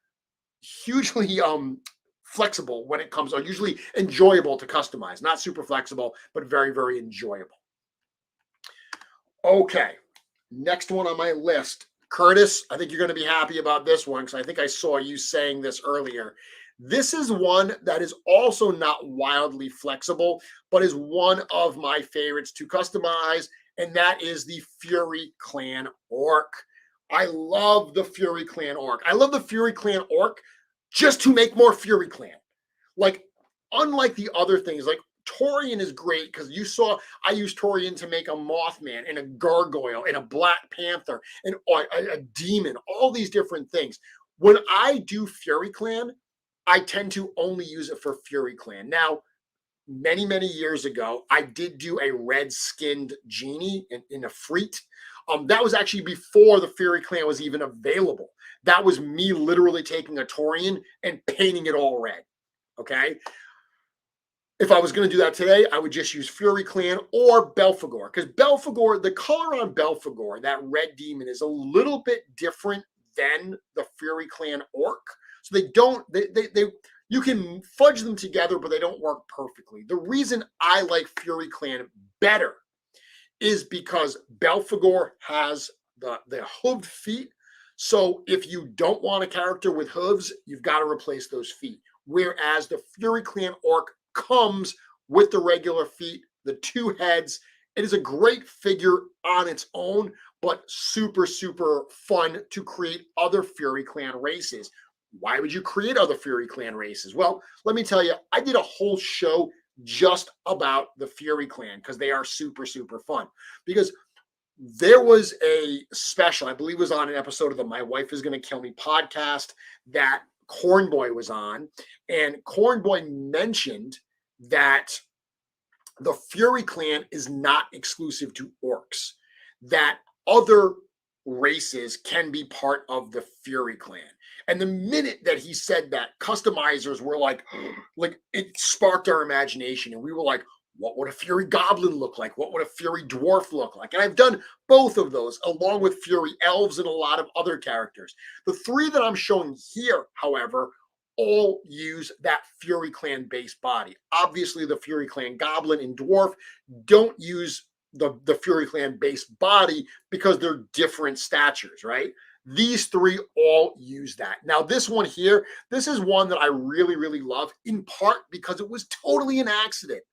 flexible when it comes, or usually enjoyable to customize. Not super flexible, but very, very enjoyable. Okay, next one on my list. Curtis, I think you're going to be happy about this one because I think I saw you saying this earlier. This is one that is also not wildly flexible, but is one of my favorites to customize, and that is the Fury Clan Orc. I love the Fury Clan Orc. I love the Fury Clan Orc just to make more Fury Clan. Like, unlike the other things, like Taurean is great because you saw I used Taurean to make a Mothman and a Gargoyle and a Black Panther and a demon, all these different things. When I do Fury Clan, I tend to only use it for Fury Clan. Now, many, many years ago, I did do a red-skinned genie in a Freet. That was actually before the Fury Clan was even available. That was me literally taking a Taurean and painting it all red, okay? If I was going to do that today, I would just use Fury Clan or Belphegor, because Belphegor, the color on Belphegor, that red demon, is a little bit different than the Fury Clan Orc. So they don't, you can fudge them together, but they don't work perfectly. The reason I like Fury Clan better is because Belphegor has the hooved feet. So if you don't want a character with hooves, you've got to replace those feet. Whereas the Fury Clan Orc comes with the regular feet, the 2 heads. It is a great figure on its own, but super, super fun to create other Fury Clan races. Why would you create other Fury Clan races? Well, let me tell you, I did a whole show just about the Fury Clan because they are super, super fun. Because there was a special, I believe it was on an episode of the My Wife Is Going to Kill Me podcast that Cornboy was on. And Cornboy mentioned that the Fury Clan is not exclusive to orcs, that other races can be part of the Fury Clan. And the minute that he said that, customizers were like it sparked our imagination. And we were like, what would a Fury Goblin look like? What would a Fury Dwarf look like? And I've done both of those along with Fury Elves and a lot of other characters. The 3 that I'm showing here, however, all use that Fury Clan base body. Obviously, the Fury Clan Goblin and Dwarf don't use the Fury Clan base body because they're different statures, right? These 3 all use that. Now, this one here, this is one that I really, really love, in part because it was totally an accident.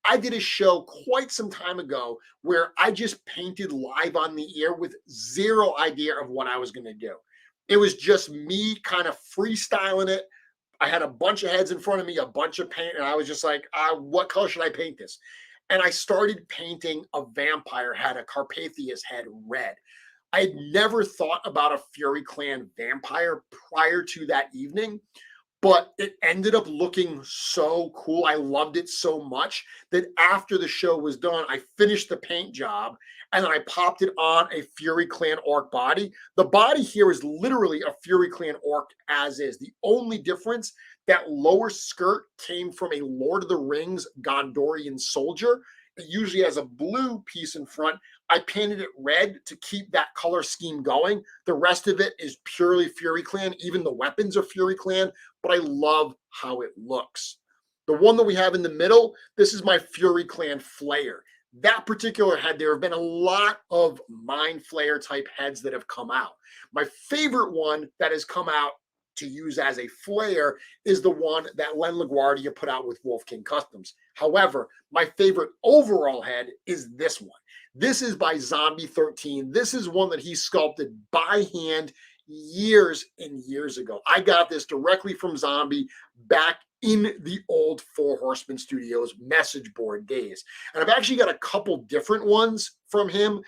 I did a show quite some time ago where I just painted live on the air with 0 idea of what I was going to do. It was just me kind of freestyling it. I had a bunch of heads in front of me, a bunch of paint, and I was just like, what color should I paint this? And I started painting a vampire head, a Carpathius head, red. I had never thought about a Fury Clan vampire prior to that evening, but it ended up looking so cool. I loved it so much that after the show was done, I finished the paint job and then I popped it on a Fury Clan Orc body. The body here is literally a Fury Clan Orc as is. The only difference, that lower skirt came from a Lord of the Rings Gondorian soldier. It usually has a blue piece in front. I painted it red to keep that color scheme going. The rest of it is purely Fury Clan. Even the weapons are Fury Clan, but I love how it looks. The one that we have in the middle, this is my Fury Clan Flayer. That particular head, there have been a lot of Mind Flayer type heads that have come out. My favorite one that has come out to use as a Flayer is the one that Len LaGuardia put out with Wolf King Customs. However, my favorite overall head is this one. This is by Zombie 13. This is one that he sculpted by hand years and years ago. I got this directly from Zombie back in the old Four Horsemen Studios message board days. And I've actually got a couple different ones from him.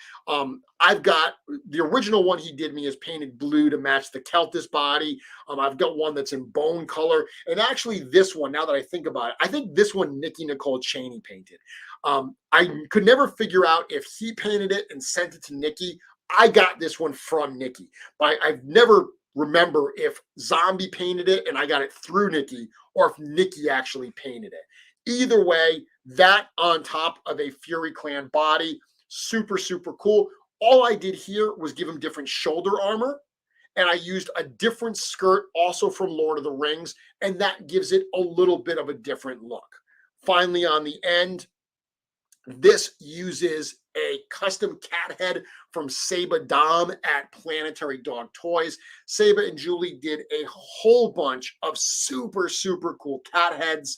I've got the original one he did me is painted blue to match the Keltis body. I've got one that's in bone color. And actually this one, now that I think about it, I think this one Nikki Nicole Cheney painted. I could never figure out if he painted it and sent it to Nikki. I got this one from Nikki. But I've never remember if Zombie painted it and I got it through Nikki, or if Nikki actually painted it. Either way, that on top of a Fury Clan body, super, super cool. All I did here was give him different shoulder armor, and I used a different skirt also from Lord of the Rings, and that gives it a little bit of a different look. Finally, on the end, this uses a custom cat head from Saba Dom at Planetary Dog Toys. Saba and Julie did a whole bunch of super, super cool cat heads.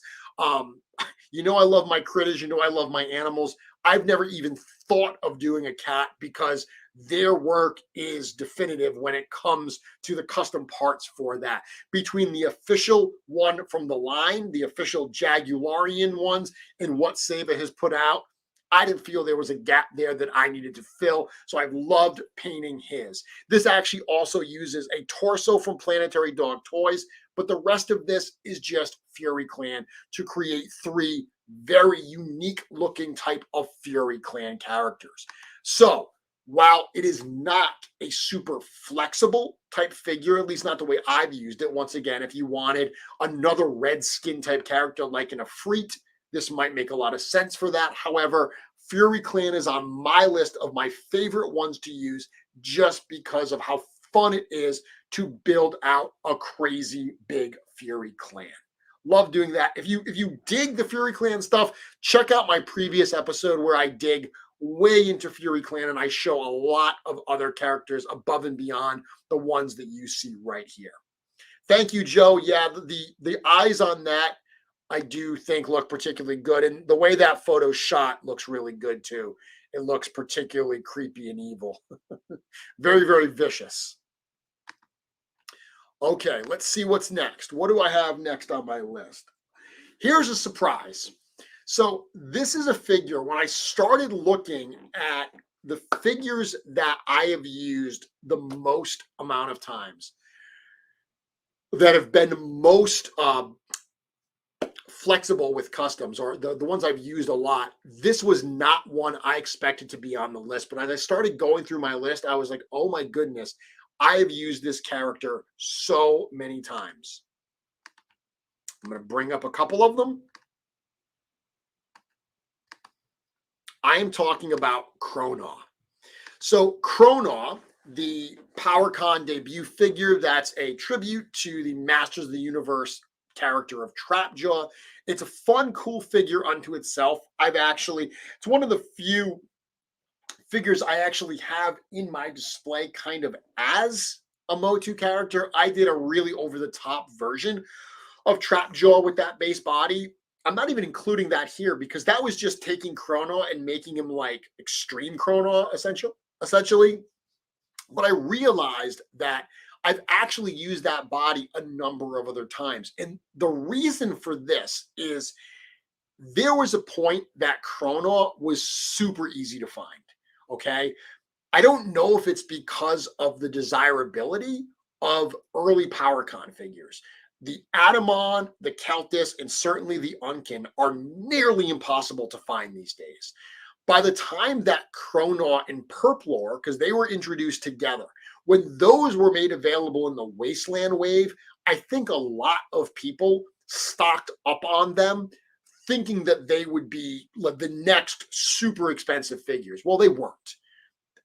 You know I love my critters. You know I love my animals. I've never even thought of doing a cat because their work is definitive when it comes to the custom parts for that. Between the official one from the line, the official Jaguarian ones, and what Saba has put out, I didn't feel there was a gap there that I needed to fill, so I've loved painting his. This actually also uses a torso from Planetary Dog Toys, but the rest of this is just Fury Clan to create three very unique looking type of Fury Clan characters. So while it is not a super flexible type figure, at least not the way I've used it, once again, if you wanted another red skin type character like an Efreet, this might make a lot of sense for that. However, Fury Clan is on my list of my favorite ones to use just because of how fun it is to build out a crazy big Fury Clan. Love doing that. If you dig the Fury Clan stuff, check out my previous episode where I dig way into Fury Clan and I show a lot of other characters above and beyond the ones that you see right here. Thank you, Joe. Yeah, the eyes on that I do think look particularly good. And the way that photo shot looks really good too. It looks particularly creepy and evil. Very, very vicious. Okay, let's see what's next. What do I have next on my list? Here's a surprise. So this is a figure. When I started looking at the figures that I have used the most amount of times, that have been most flexible with customs, or the ones I've used a lot, this was not one I expected to be on the list. But as I started going through my list, I was like, oh my goodness, I have used this character so many times. I'm going to bring up a couple of them. I am talking about Kronor. So Kronor, the PowerCon debut figure, that's a tribute to the Masters of the Universe character of Trapjaw. It's a fun, cool figure unto itself. It's one of the few figures I actually have in my display kind of as a Motu character. I did a really over-the-top version of Trapjaw with that base body. I'm not even including that here because that was just taking Kronor and making him like extreme Kronor essentially. But I realized that I've actually used that body a number of other times. And the reason for this is there was a point that Kronor was super easy to find. Okay. I don't know if it's because of the desirability of early PowerCon figures. The Atamon, the Celtis, and certainly the Unkin are nearly impossible to find these days. By the time that Kronor and Purplor, because they were introduced together, when those were made available in the Wasteland wave, I think a lot of people stocked up on them thinking that they would be like the next super expensive figures. Well, they weren't.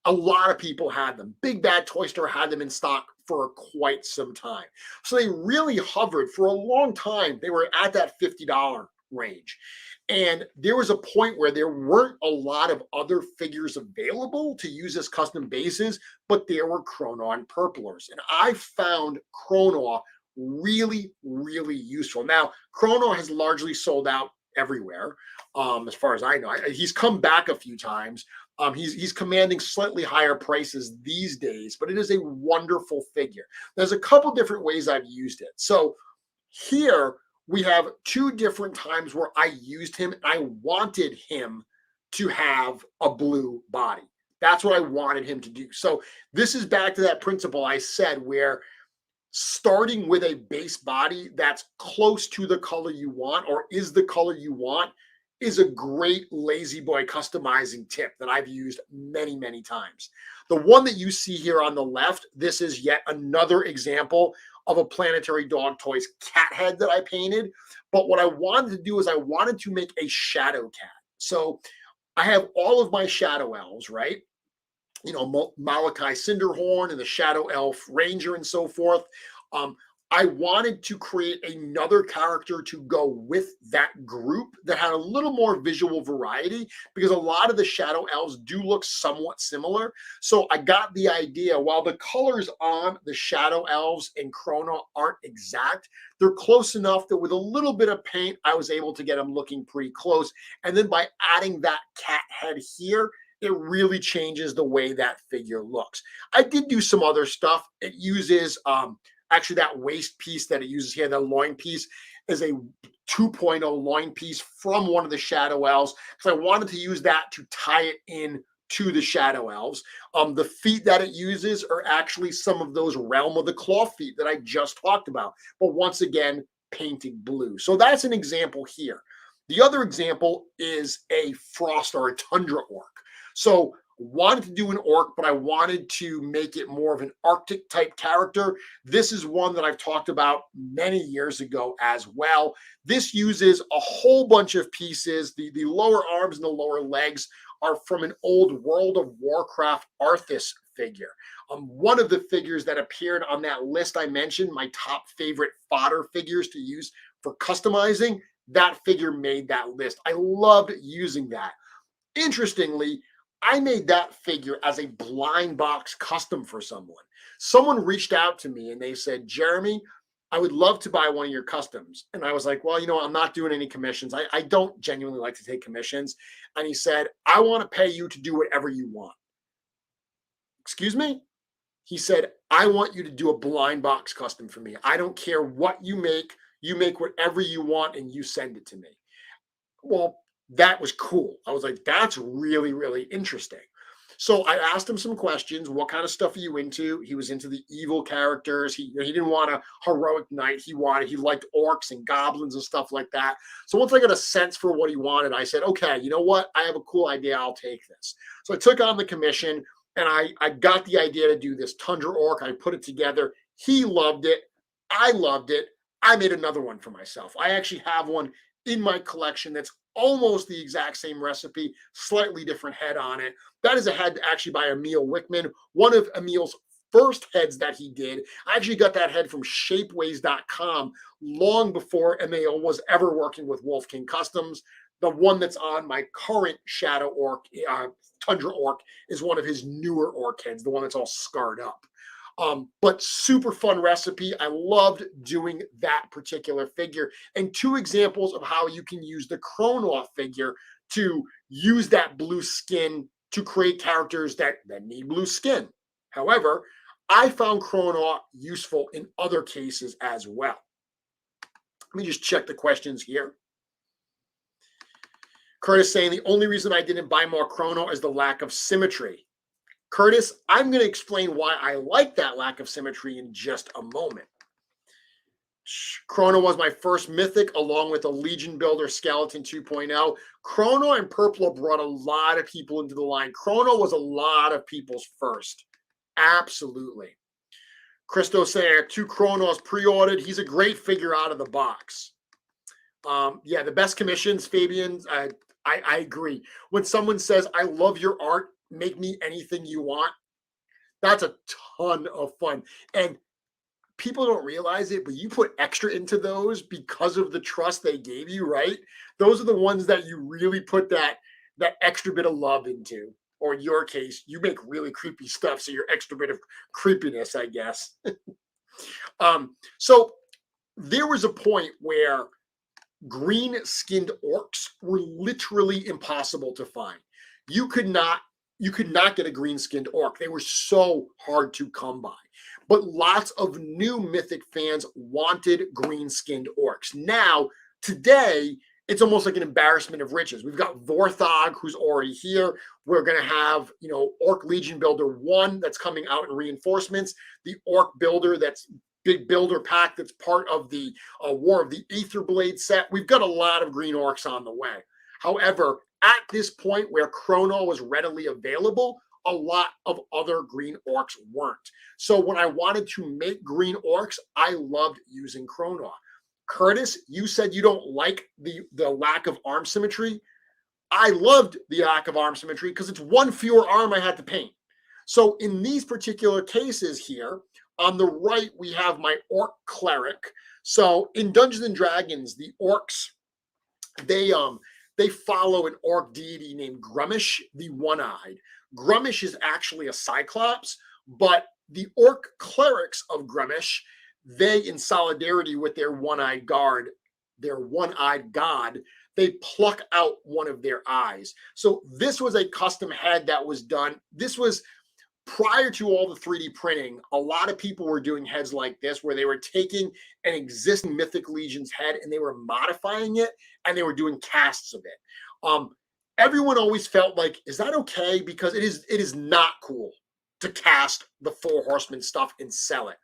A lot of people had them. Big Bad Toy Store had them in stock for quite some time. So they really hovered for a long time. They were at that $50 range. And there was a point where there weren't a lot of other figures available to use as custom bases, but there were Kronor and Purplers. And I found Kronor really, really useful. Now, Kronor has largely sold out everywhere, as far as I know. He's come back a few times. He's commanding slightly higher prices these days, but it is a wonderful figure. There's a couple different ways I've used it. So here we have two different times where I used him. And I wanted him to have a blue body. That's what I wanted him to do. So this is back to that principle I said, where starting with a base body that's close to the color you want or is the color you want is a great lazy boy customizing tip that I've used many, many times. The one that you see here on the left, this is yet another example of a Planetary Dog Toys cat head that I painted. But what I wanted to do is I wanted to make a shadow cat. So I have all of my shadow elves, right? You know, Malachi Cinderhorn and the Shadow Elf Ranger and so forth. I wanted to create another character to go with that group that had a little more visual variety, because a lot of the Shadow Elves do look somewhat similar. So I got the idea, while the colors on the Shadow Elves and Kronor aren't exact, they're close enough that with a little bit of paint, I was able to get them looking pretty close. And then by adding that cat head here, it really changes the way that figure looks. I did do some other stuff. It uses actually that waist piece that it uses here, the loin piece, is a 2.0 loin piece from one of the Shadow Elves, because I wanted to use that to tie it in to the Shadow Elves. The feet that it uses are actually some of those Realm of the Claw feet that I just talked about, but once again, painted blue. So that's an example here. The other example is a Frost or a Tundra Orc. So wanted to do an orc, but I wanted to make it more of an Arctic type character. This is one that I've talked about many years ago as well. This uses a whole bunch of pieces. The lower arms and the lower legs are from an old World of Warcraft Arthas figure. One of the figures that appeared on that list I mentioned, my top favorite fodder figures to use for customizing, that figure made that list. I loved using that. Interestingly, I made that figure as a blind box custom for someone. Someone reached out to me and they said, Jeremy, I would love to buy one of your customs. And I was like, well, you know, I'm not doing any commissions. I don't genuinely like to take commissions. And he said, I want to pay you to do whatever you want. Excuse me? He said, I want you to do a blind box custom for me. I don't care what you make whatever you want and you send it to me. Well, that was cool. I was like, that's really, really interesting. So I asked him some questions. What kind of stuff are you into? He was into the evil characters. He didn't want a heroic knight. He liked orcs and goblins and stuff like that. So once I got a sense for what he wanted, I said, okay, you know what? I have a cool idea. I'll take this. So I took on the commission and I got the idea to do this Tundra Orc. I put it together. He loved it. I loved it. I made another one for myself. I actually have one in my collection that's almost the exact same recipe, slightly different head on it. That is a head actually by Emil Wickman, one of Emil's first heads that he did. I actually got that head from shapeways.com long before Emil was ever working with Wolf King Customs. The one that's on my current Shadow Orc, Tundra Orc, is one of his newer orc heads, the one that's all scarred up. But super fun recipe. I loved doing that particular figure. And two examples of how you can use the Kronor figure to use that blue skin to create characters that need blue skin. However, I found Kronor useful in other cases as well. Let me just check the questions here. Curtis saying the only reason I didn't buy more Kronor is the lack of symmetry. Curtis, I'm going to explain why I like that lack of symmetry in just a moment. Kronor was my first mythic along with a Legion Builder Skeleton 2.0. Kronor and Purpler brought a lot of people into the line. Kronor was a lot of people's first. Absolutely. Christo saying I have 2 Kronors pre-ordered. He's a great figure out of the box. Yeah, the best commissions, Fabian, I agree. When someone says, I love your art, make me anything you want, that's a ton of fun. And people don't realize it, but you put extra into those because of the trust they gave you, right? Those are the ones that you really put that extra bit of love into. Or in your case, you make really creepy stuff, so your extra bit of creepiness, I guess. So there was a point where green-skinned orcs were literally impossible to find. You could not get a green-skinned orc. They were so hard to come by. But lots of new Mythic fans wanted green-skinned orcs. Now, today, it's almost like an embarrassment of riches. We've got Vorthog, who's already here. We're going to have, Orc Legion Builder 1 that's coming out in reinforcements. The Orc Builder, that's big builder pack that's part of the War of the Aetherblade set. We've got a lot of green orcs on the way. However, at this point where Kronor was readily available, a lot of other green orcs weren't. So when I wanted to make green orcs, I loved using Kronor. Curtis, you said you don't like the lack of arm symmetry. I loved the lack of arm symmetry because it's one fewer arm I had to paint. So in these particular cases here, on the right, we have my Orc Cleric. So in Dungeons and Dragons, the orcs, they follow an orc deity named Grummish, the One-Eyed. Grummish is actually a Cyclops, but the Orc Clerics of Grummish, they, in solidarity with their one-eyed god, they pluck out one of their eyes. So this was a custom head that was done. This was prior to all the 3D printing. A lot of people were doing heads like this, where they were taking an existing Mythic Legions head and they were modifying it, and they were doing casts of it. Everyone always felt like, is that okay? Because it is not cool to cast the 4 Horsemen stuff and sell it.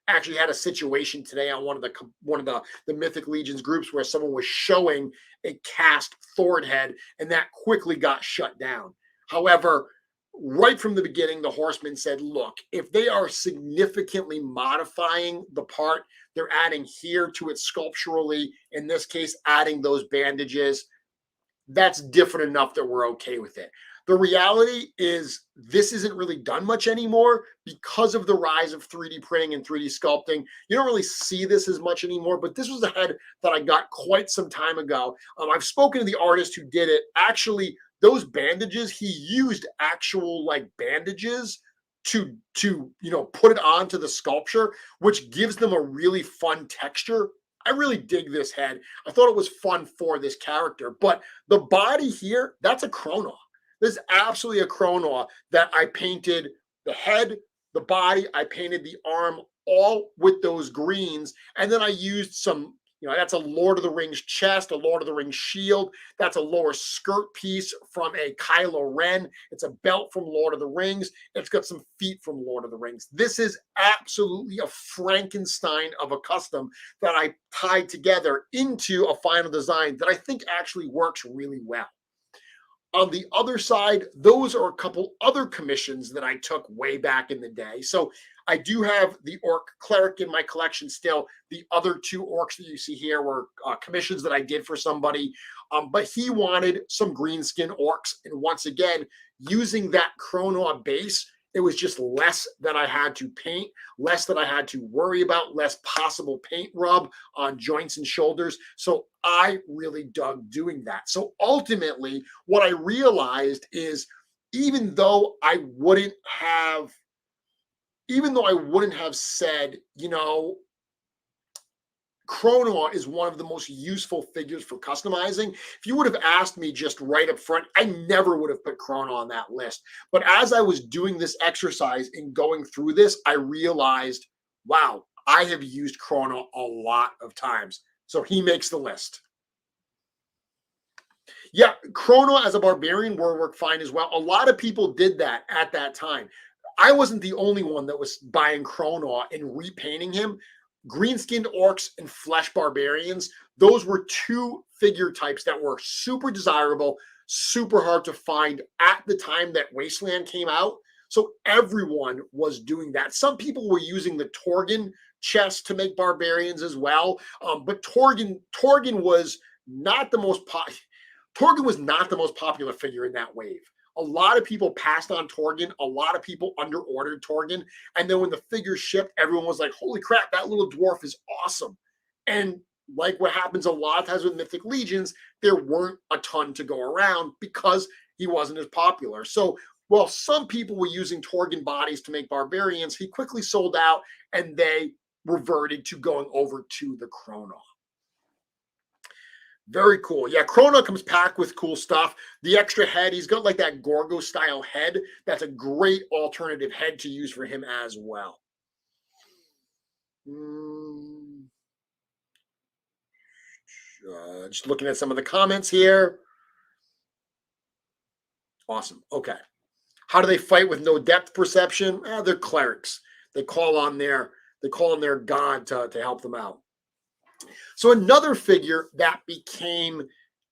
I actually had a situation today on one of the Mythic Legions groups where someone was showing a cast Thord head, and that quickly got shut down. However, right from the beginning, the Horsemen said, look, if they are significantly modifying the part, they're adding here to it sculpturally, in this case, adding those bandages, that's different enough that we're okay with it. The reality is this isn't really done much anymore because of the rise of 3D printing and 3D sculpting. You don't really see this as much anymore, but this was a head that I got quite some time ago. I've spoken to the artist who did it. Actually, those bandages, he used actual bandages to put it onto the sculpture, which gives them a really fun texture. I really dig this head. I thought it was fun for this character, but the body here, that's a Kronor. This is absolutely a Kronor that I painted the head, the body, I painted the arm, all with those greens. And then I used some, that's a Lord of the Rings chest, a Lord of the Rings shield. That's a lower skirt piece from a Kylo Ren. It's a belt from Lord of the Rings. It's got some feet from Lord of the Rings. This is absolutely a Frankenstein of a custom that I tied together into a final design that I think actually works really well. On the other side, those are a couple other commissions that I took way back in the day. So I do have the Orc Cleric in my collection still. The other 2 orcs that you see here were commissions that I did for somebody. But he wanted some greenskin orcs. And once again, using that Kronor base, it was just less that I had to paint, less that I had to worry about, less possible paint rub on joints and shoulders. So I really dug doing that. So ultimately, what I realized is even though I wouldn't have said, Kronor is one of the most useful figures for customizing. If you would have asked me just right up front, I never would have put Kronor on that list. But as I was doing this exercise and going through this, I realized, wow, I have used Kronor a lot of times. So he makes the list. Yeah, Kronor as a barbarian would work fine as well. A lot of people did that at that time. I wasn't the only one that was buying Kronor and repainting him. Green-skinned orcs and flesh barbarians, those were two figure types that were super desirable, super hard to find at the time that Wasteland came out. So everyone was doing that. Some people were using the Taurean chest to make barbarians as well, but Taurean was not the most Taurean was not the most popular figure in that wave. A lot of people passed on Taurean. A lot of people under-ordered Taurean. And then when the figure shipped, everyone was like, holy crap, that little dwarf is awesome. And like what happens a lot of times with Mythic Legions, there weren't a ton to go around because he wasn't as popular. So while some people were using Taurean bodies to make barbarians, he quickly sold out and they reverted to going over to the Kronor. Very cool. Yeah, Kronor comes packed with cool stuff. The extra head, he's got like that Gorgo style head. That's a great alternative head to use for him as well. Just looking at some of the comments here. Awesome. Okay. How do they fight with no depth perception? They're clerics. They call on their god to help them out. So another figure that became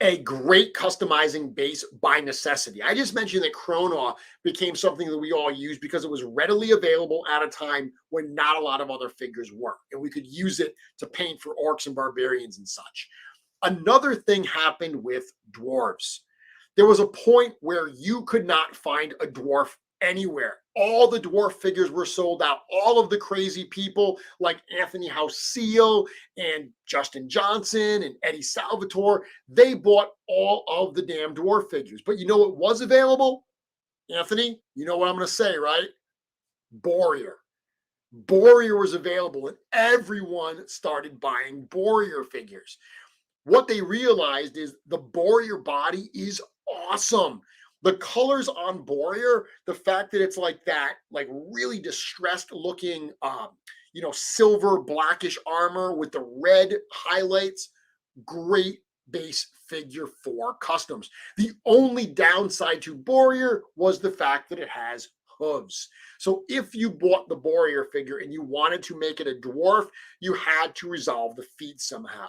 a great customizing base by necessity. I just mentioned that Kronor became something that we all use because it was readily available at a time when not a lot of other figures were. And we could use it to paint for orcs and barbarians and such. Another thing happened with dwarves. There was a point where you could not find a dwarf anywhere. All the dwarf figures were sold out. All of the crazy people like Anthony Houseo and Justin Johnson and Eddie Salvatore, they bought all of the damn dwarf figures. But you know what was available? Anthony, you know what I'm going to say, right? Borrier. Borrier was available and everyone started buying Borrier figures. What they realized is the Borrier body is awesome. The colors on Borrier, the fact that it's like that, like really distressed looking, silver blackish armor with the red highlights, great base figure for customs. The only downside to Borrier was the fact that it has hooves. So if you bought the Borrier figure and you wanted to make it a dwarf, you had to resolve the feet somehow.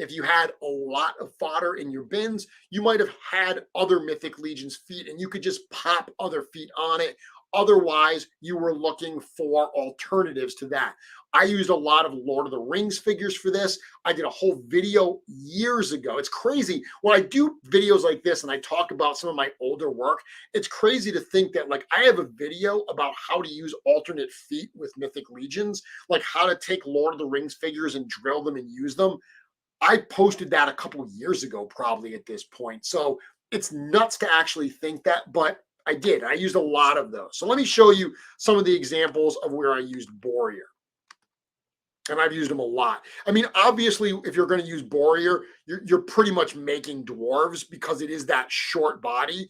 If you had a lot of fodder in your bins, you might have had other Mythic Legions feet and you could just pop other feet on it. Otherwise, you were looking for alternatives to that. I used a lot of Lord of the Rings figures for this. I did a whole video years ago. It's crazy. When I do videos like this and I talk about some of my older work, it's crazy to think that like I have a video about how to use alternate feet with Mythic Legions, like how to take Lord of the Rings figures and drill them and use them. I posted that a couple of years ago, probably at this point. So it's nuts to actually think that, but I did. I used a lot of those. So let me show you some of the examples of where I used Borrier. And I've used them a lot. I mean, obviously, if you're going to use Borrier, you're pretty much making dwarves because it is that short body.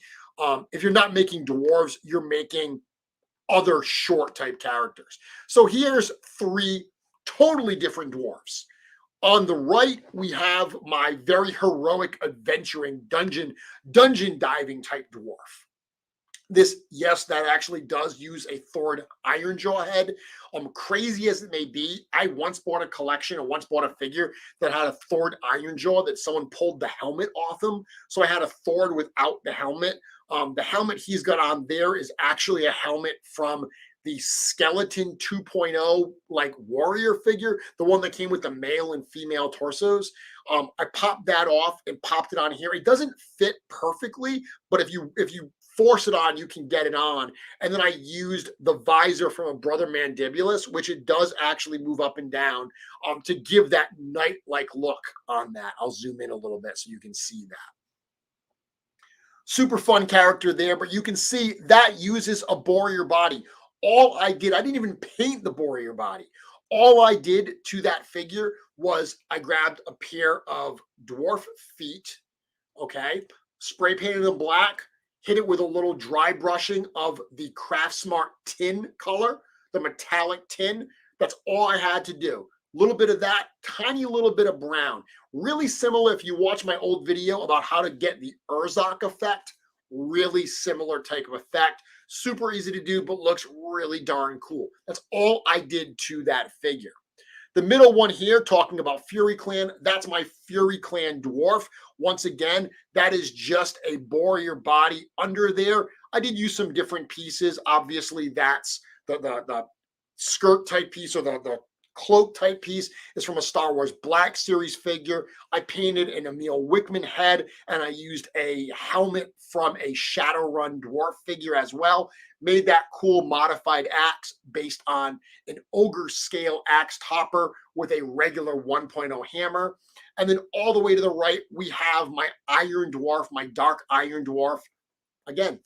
If you're not making dwarves, you're making other short type characters. So here's three totally different dwarves. On the right, we have my very heroic adventuring dungeon diving type dwarf. This, yes, that actually does use a Thord Ironjaw head. Crazy as it may be, I once bought a collection, once bought a figure that had a Thord Ironjaw that someone pulled the helmet off him. So I had a Thord without the helmet. The helmet he's got on there is actually a helmet from the Skeleton 2.0 like warrior figure, the one that came with the male and female torsos. I popped that off and popped it on here. It doesn't fit perfectly, but if you force it on, you can get it on. And then I used the visor from a Brother Mandibulus, which it does actually move up and down to give that knight-like look on that. I'll zoom in a little bit so you can see that. Super fun character there, but you can see that uses a Borrier body. All I did, I didn't even paint the Borrier body. All I did to that figure was I grabbed a pair of dwarf feet, okay, spray painted them black, hit it with a little dry brushing of the Craft Smart tin color, the metallic tin. That's all I had to do. A little bit of that, tiny little bit of brown. Really similar if you watch my old video about how to get the Urzok effect. Really similar type of effect. Super easy to do, but looks really darn cool. That's all I did to that figure. The middle one here, talking about Fury Clan, that's my Fury Clan Dwarf. Once again, that is just a Borrier body under there. I did use some different pieces. Obviously, that's the skirt type piece, or the cloak type piece is from a Star Wars Black Series figure. I painted an Emil Wickman head, and I used a helmet from a Shadowrun Dwarf figure as well. Made that cool modified axe based on an ogre scale axe topper with a regular 1.0 hammer. And then all the way to the right, we have my Iron Dwarf, my Dark Iron Dwarf. Again,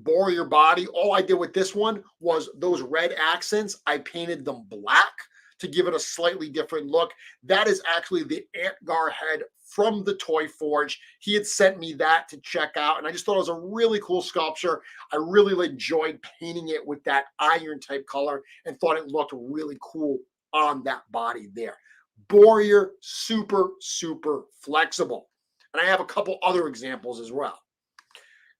Borrier body. All I did with this one was those red accents. I painted them black to give it a slightly different look. That is actually the Antgar head from the Toy Forge. He had sent me that to check out, and I just thought it was a really cool sculpture. I really enjoyed painting it with that iron type color and thought it looked really cool on that body there. Borrier, super flexible. And I have a couple other examples as well.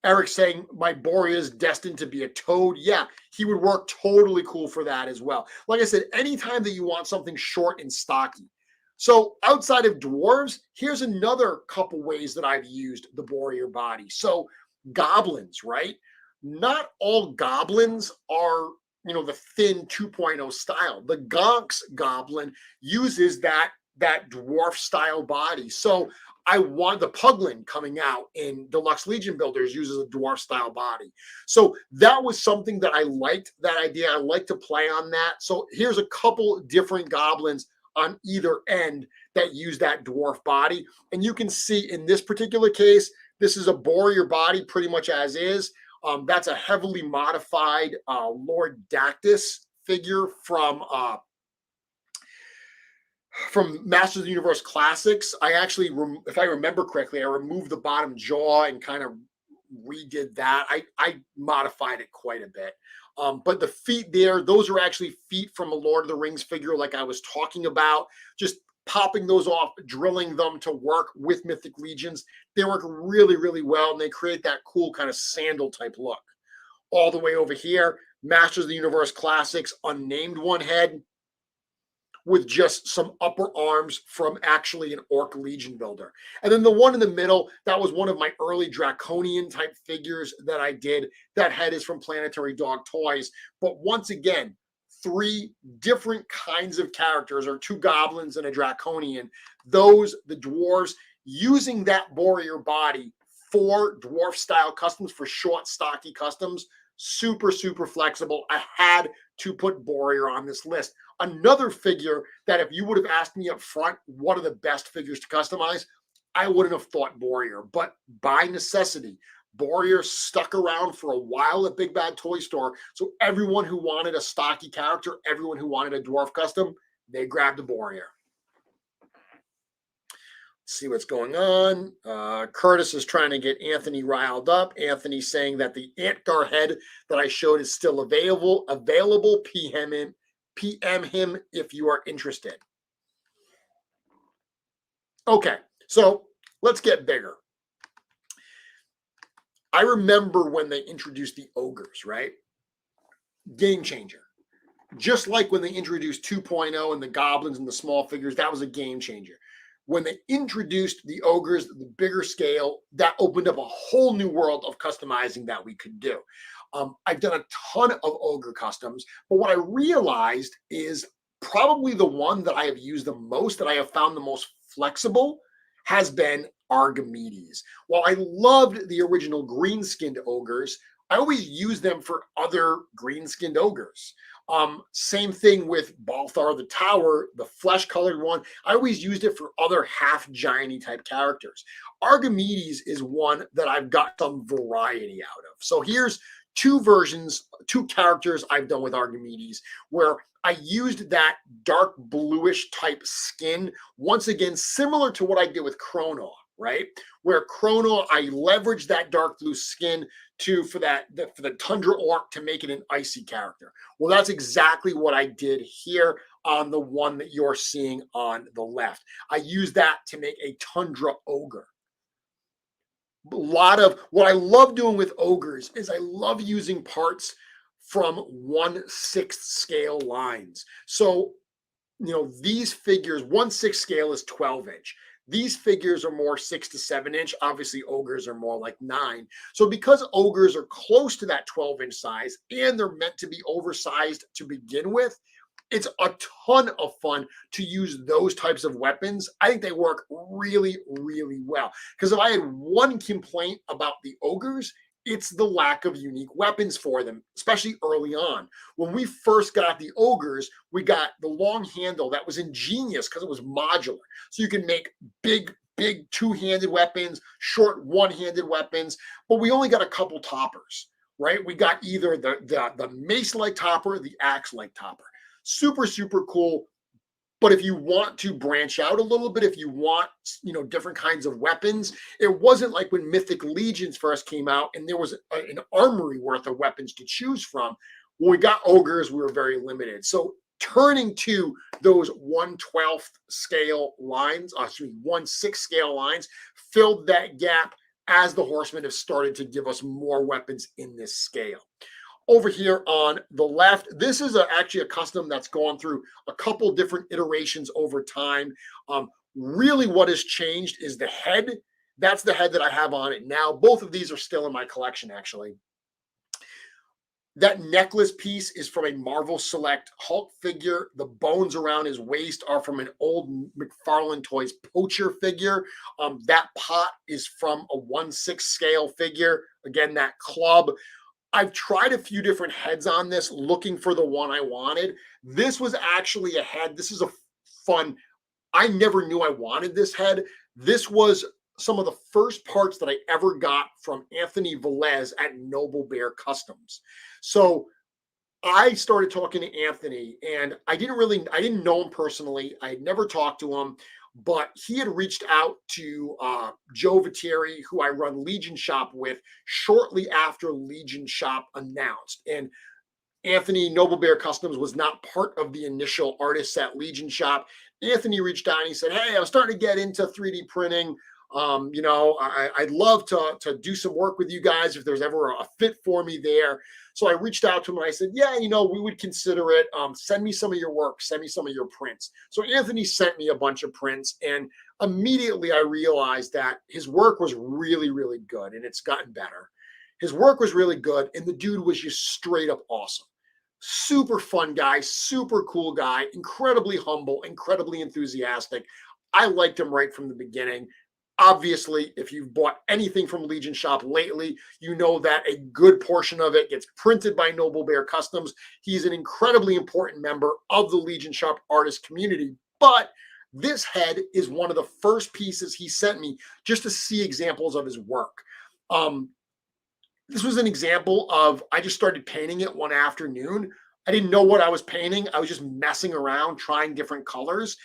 Eric saying my Borrier is destined to be a toad. Yeah, he would work totally cool for that as well. Like I said, anytime that you want something short and stocky. So outside of dwarves, here's another couple ways that I've used the Borrier body. So goblins, right? Not all goblins are, the thin 2.0 style. The Gonks goblin uses that dwarf style body. So I want the Puglin coming out in Deluxe Legion Builders uses a dwarf style body. So that was something that I liked, that idea. I like to play on that. So here's a couple different goblins on either end that use that dwarf body. And you can see in this particular case, this is a Borrier body pretty much as is. That's a heavily modified Lord Dactus figure from Masters of the Universe Classics. I actually, if I remember correctly, I removed the bottom jaw and kind of redid that. I modified it quite a bit. But the feet there, those are actually feet from a Lord of the Rings figure like I was talking about. Just popping those off, drilling them to work with Mythic Legions. They work really well, and they create that cool kind of sandal type look. All the way over here, Masters of the Universe Classics, unnamed one head, with just some upper arms from actually an Orc Legion builder. And then the one in the middle, that was one of my early Draconian type figures that I did. That head is from Planetary Dog Toys. But once again, 3 different kinds of characters, or 2 goblins and a Draconian. Those, the dwarves, using that Borrier body for dwarf style customs, for short stocky customs. Super flexible. I had to put Borrier on this list. Another figure that if you would have asked me up front, what are the best figures to customize, I wouldn't have thought Borrier. But by necessity, Borrier stuck around for a while at Big Bad Toy Store. So everyone who wanted a stocky character, everyone who wanted a dwarf custom, they grabbed a Borrier. See what's going on. Curtis is trying to get Anthony riled up. Anthony saying that the Antgar head that I showed is still available. PM him if you are interested. Okay, so let's get bigger. I remember when they introduced the ogres, right? Game changer. Just like when they introduced 2.0 and the goblins and the small figures, that was a game changer. When they introduced the ogres, the bigger scale, that opened up a whole new world of customizing that we could do. I've done a ton of ogre customs, but what I realized is probably the one that I have used the most, that I have found the most flexible, has been Archimedes. While I loved the original green-skinned ogres, I always use them for other green-skinned ogres. Same thing with Balthar the Tower, the flesh-colored one. I always used it for other half-giant-y type characters. Archimedes is one that I've got some variety out of. So here's two versions, two characters I've done with Archimedes where I used that dark bluish type skin, once again, similar to what I did with Kronor, right? Where Kronor, I leveraged that dark blue skin for the Tundra Orc to make it an icy character. Well, that's exactly what I did here on the one that you're seeing on the left. I used that to make a Tundra Ogre. A lot of what I love doing with ogres is I love using parts from 1/6 scale lines. So, these figures, 1/6 scale is 12-inch. These figures are more 6 to 7-inch. Obviously, ogres are more like 9. So because ogres are close to that 12-inch size and they're meant to be oversized to begin with, it's a ton of fun to use those types of weapons. I think they work really, really well. Because if I had one complaint about the ogres, it's the lack of unique weapons for them, especially early on. When we first got the ogres, we got the long handle that was ingenious because it was modular. So you can make big two-handed weapons, short one-handed weapons, but we only got a couple toppers, right? We got either the mace-like topper, the axe-like topper. Super, super cool. But if you want to branch out a little bit, if you want, different kinds of weapons, it wasn't like when Mythic Legions first came out and there was an armory worth of weapons to choose from. When we got ogres, we were very limited. So turning to those 1/12 scale lines, 1/6 scale lines, filled that gap as the horsemen have started to give us more weapons in this scale. Over here on the left, this is actually a custom that's gone through a couple different iterations over time. Really what has changed is the head. That's the head that I have on it now. Both of these are still in my collection, actually. That necklace piece is from a Marvel Select Hulk figure. The bones around his waist are from an old McFarlane Toys Poacher figure. That pot is from a 1/6 scale figure. Again, that club. I've tried a few different heads on this, looking for the one I wanted. This was actually a head. This is a fun. I never knew I wanted this head. This was some of the first parts that I ever got from Anthony Velez at Noble Bear Customs. So I started talking to Anthony, and I didn't know him personally. I had never talked to him, but he had reached out to Joe Viteri, who I run Legion Shop with, shortly after Legion Shop announced. And Anthony, Noble Bear Customs, was not part of the initial artists at Legion Shop. Anthony reached out and he said, "Hey, I'm starting to get into 3D printing. I'd love to do some work with you guys if there's ever a fit for me there." So I reached out to him and I said, "Yeah, we would consider it. Send me some of your work. Send me some of your prints." So Anthony sent me a bunch of prints, and immediately I realized that his work was really, really good, and it's gotten better. His work was really good, and the dude was just straight up awesome. Super fun guy, super cool guy, incredibly humble, incredibly enthusiastic. I liked him right from the beginning. Obviously, if you've bought anything from Legion Shop lately, you know that a good portion of it gets printed by Noble Bear Customs. He's an incredibly important member of the Legion Shop artist community. But this head is one of the first pieces he sent me just to see examples of his work. This was an example of, I just started painting it one afternoon. I didn't know what I was painting. I was just messing around, trying different colors.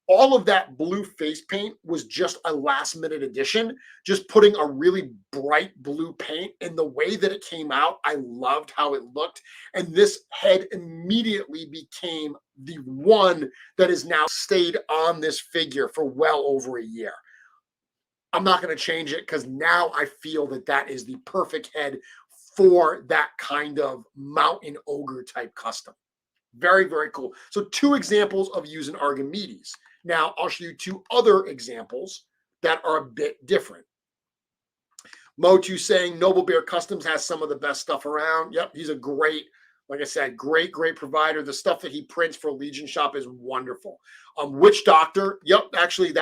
All of that blue face paint was just a last minute addition, just putting a really bright blue paint. And the way that it came out, I loved how it looked. And this head immediately became the one that has now stayed on this figure for well over a year. I'm not going to change it because now I feel that that is the perfect head for that kind of mountain ogre type custom. Very, very cool. So 2 examples of using Archimedes. Now I'll show you 2 other examples that are a bit different. Motu saying Noble Bear Customs has some of the best stuff around. Yep, he's a great, like I said, great provider. The stuff that he prints for Legion Shop is wonderful. Witch Doctor, yep, actually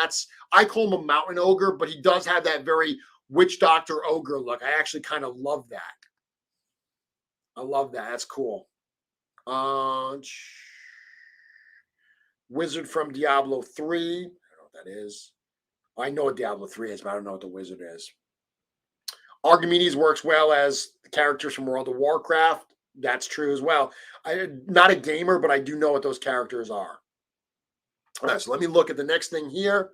I call him a mountain ogre, but he does have that very Witch Doctor ogre look. I actually kind of love that. I love that. That's cool. Wizard from Diablo 3. I don't know what that is. I know what Diablo 3 is, but I don't know what the wizard is. Archimedes works well as the characters from World of Warcraft. That's true as well. I'm not a gamer, but I do know what those characters are. All right, so let me look at the next thing here.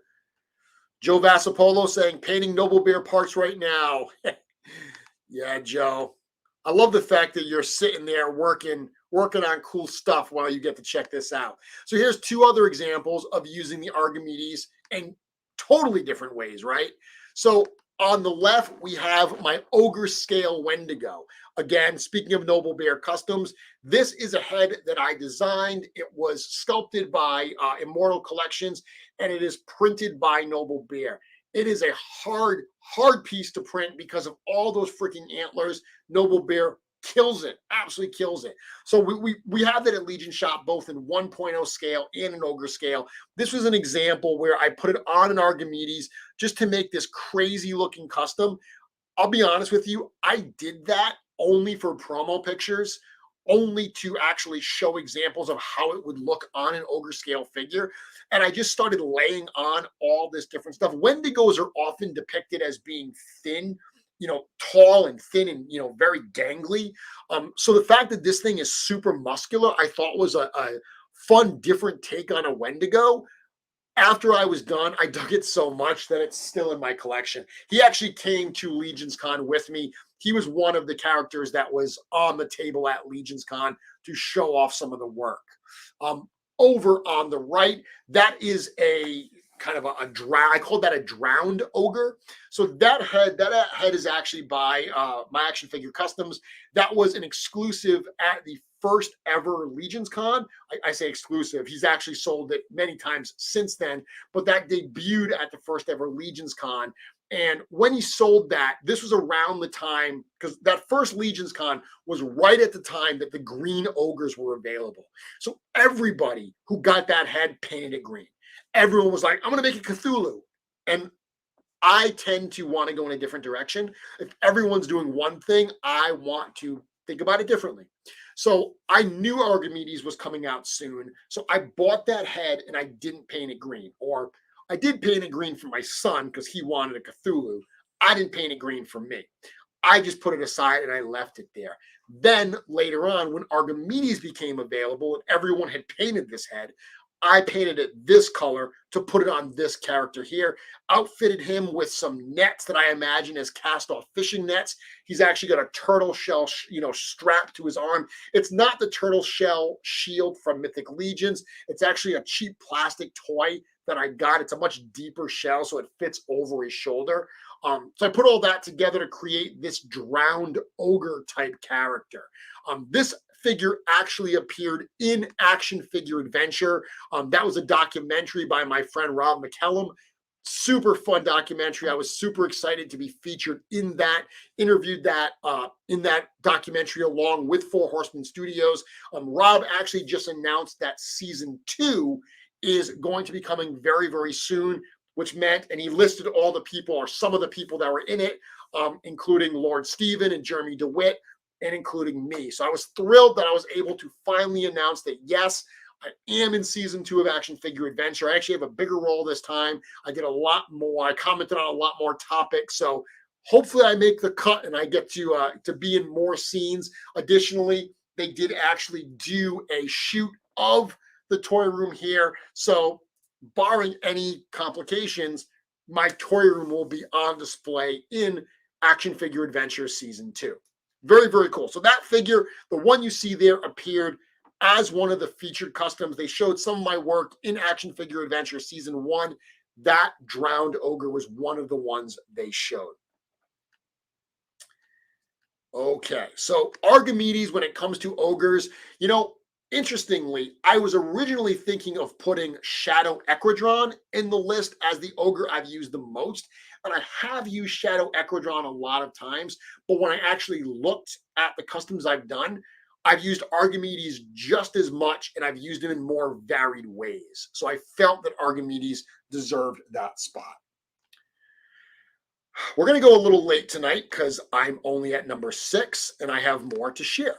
Joe Vassapolo saying, painting Noble Bear parts right now. Yeah, Joe. I love the fact that you're sitting there working on cool stuff while you get to check this out. So here's two other examples of using the Archimedes in totally different ways, right? So on the left, we have my ogre scale Wendigo. Again, speaking of Noble Bear Customs, this is a head that I designed. It was sculpted by Immortal Collections, and it is printed by Noble Bear. It is a hard piece to print because of all those freaking antlers. Noble Bear kills it, absolutely kills it. So we have that at Legion Shop, both in 1.0 scale and an ogre scale. This was an example where I put it on an Archimedes just to make this crazy looking custom. I'll be honest with you, I did that only for promo pictures, only to actually show examples of how it would look on an ogre scale figure. And I just started laying on all this different stuff. Wendigos are often depicted as being thin, tall and thin and, very gangly. So the fact that this thing is super muscular, I thought was a fun, different take on a Wendigo. After I was done, I dug it so much that it's still in my collection. He actually came to LegionsCon with me. He was one of the characters that was on the table at LegionsCon to show off some of the work. Over on the right, that is a kind of I call that a drowned ogre. So that head is actually by My Action Figure Customs. That was an exclusive at the first ever LegionsCon. I say exclusive. He's actually sold it many times since then, but that debuted at the first ever LegionsCon. And when he sold that, this was around the time, because that first LegionsCon was right at the time that the green ogres were available. So everybody who got that head painted it green. Everyone was like, I'm going to make it Cthulhu. And I tend to want to go in a different direction. If everyone's doing one thing, I want to think about it differently. So I knew Archimedes was coming out soon. So I bought that head and I didn't paint it green. Or I did paint it green for my son because he wanted a Cthulhu. I didn't paint it green for me. I just put it aside and I left it there. Then later on, when Archimedes became available and everyone had painted this head, I painted it this color to put it on this character here, outfitted him with some nets that I imagine as cast-off fishing nets. He's actually got a turtle shell, strapped to his arm. It's not the turtle shell shield from Mythic Legions. It's actually a cheap plastic toy that I got. It's a much deeper shell, so it fits over his shoulder. So I put all that together to create this drowned ogre type character. This figure actually appeared in Action Figure Adventure. That was a documentary by my friend Rob McCallum. Super fun documentary. I was super excited to be featured in that, interviewed that in that documentary along with Four Horsemen Studios. Rob actually just announced that season 2 is going to be coming very, very soon, which meant, and he listed all the people or some of the people that were in it, including Lord Steven and Jeremy DeWitt, and including me. So I was thrilled that I was able to finally announce that, yes, I am in season 2 of Action Figure Adventure. I actually have a bigger role this time. I did a lot more. I commented on a lot more topics. So hopefully I make the cut and I get to be in more scenes. Additionally, they did actually do a shoot of the toy room here. So barring any complications, my toy room will be on display in Action Figure Adventure season 2. Very, very cool. So that figure, the one you see there, appeared as one of the featured customs. They showed some of my work in Action Figure Adventure season 1. That drowned ogre was one of the ones they showed. Okay, so Archimedes, when it comes to ogres, interestingly, I was originally thinking of putting Shadow Equidron in the list as the ogre I've used the most. And I have used Shadow Equidron a lot of times, but when I actually looked at the customs I've done, I've used Archimedes just as much, and I've used him in more varied ways. So I felt that Archimedes deserved that spot. We're going to go a little late tonight because I'm only at number 6, and I have more to share.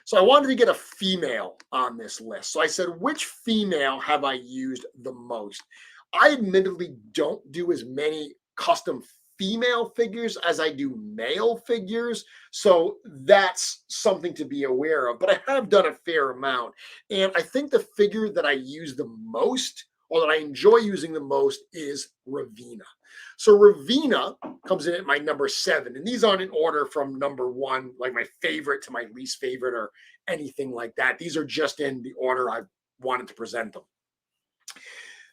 So I wanted to get a female on this list. So I said, which female have I used the most? I admittedly don't do as many custom female figures as I do male figures. So that's something to be aware of. But I have done a fair amount. And I think the figure that I use the most, or that I enjoy using the most, is Ravina. So Ravina comes in at my number 7. And these aren't in order from number 1, like my favorite to my least favorite or anything like that. These are just in the order I wanted to present them.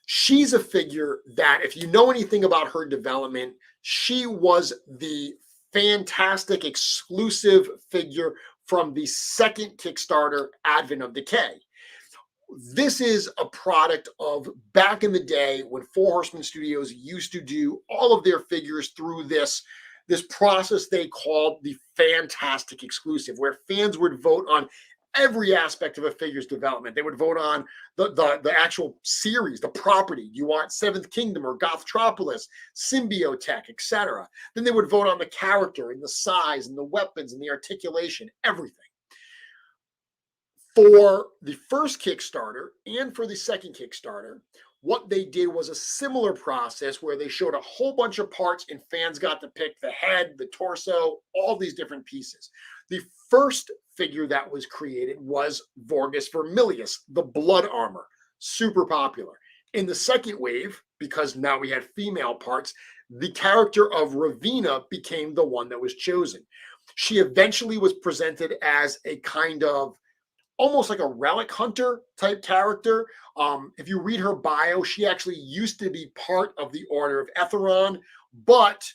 She's a figure that, if you know anything about her development, she was the fantastic exclusive figure from the second Kickstarter, Advent of Decay. This is a product of back in the day when Four Horsemen Studios used to do all of their figures through this process they called the Fantastic Exclusive, where fans would vote on every aspect of a figure's development. They would vote on the actual series, the property. Do you want Seventh Kingdom or Gothtropolis, Symbiotech, etc.? Then they would vote on the character and the size and the weapons and the articulation, everything. For the first Kickstarter and for the second Kickstarter, what they did was a similar process where they showed a whole bunch of parts and fans got to pick the head, the torso, all these different pieces. The first figure that was created was Vorgus Vermilius, the blood armor, super popular. In the second wave, because now we had female parts, the character of Ravina became the one that was chosen. She eventually was presented as a kind of almost like a relic hunter type character. If you read her bio, she actually used to be part of the Order of Etheron, but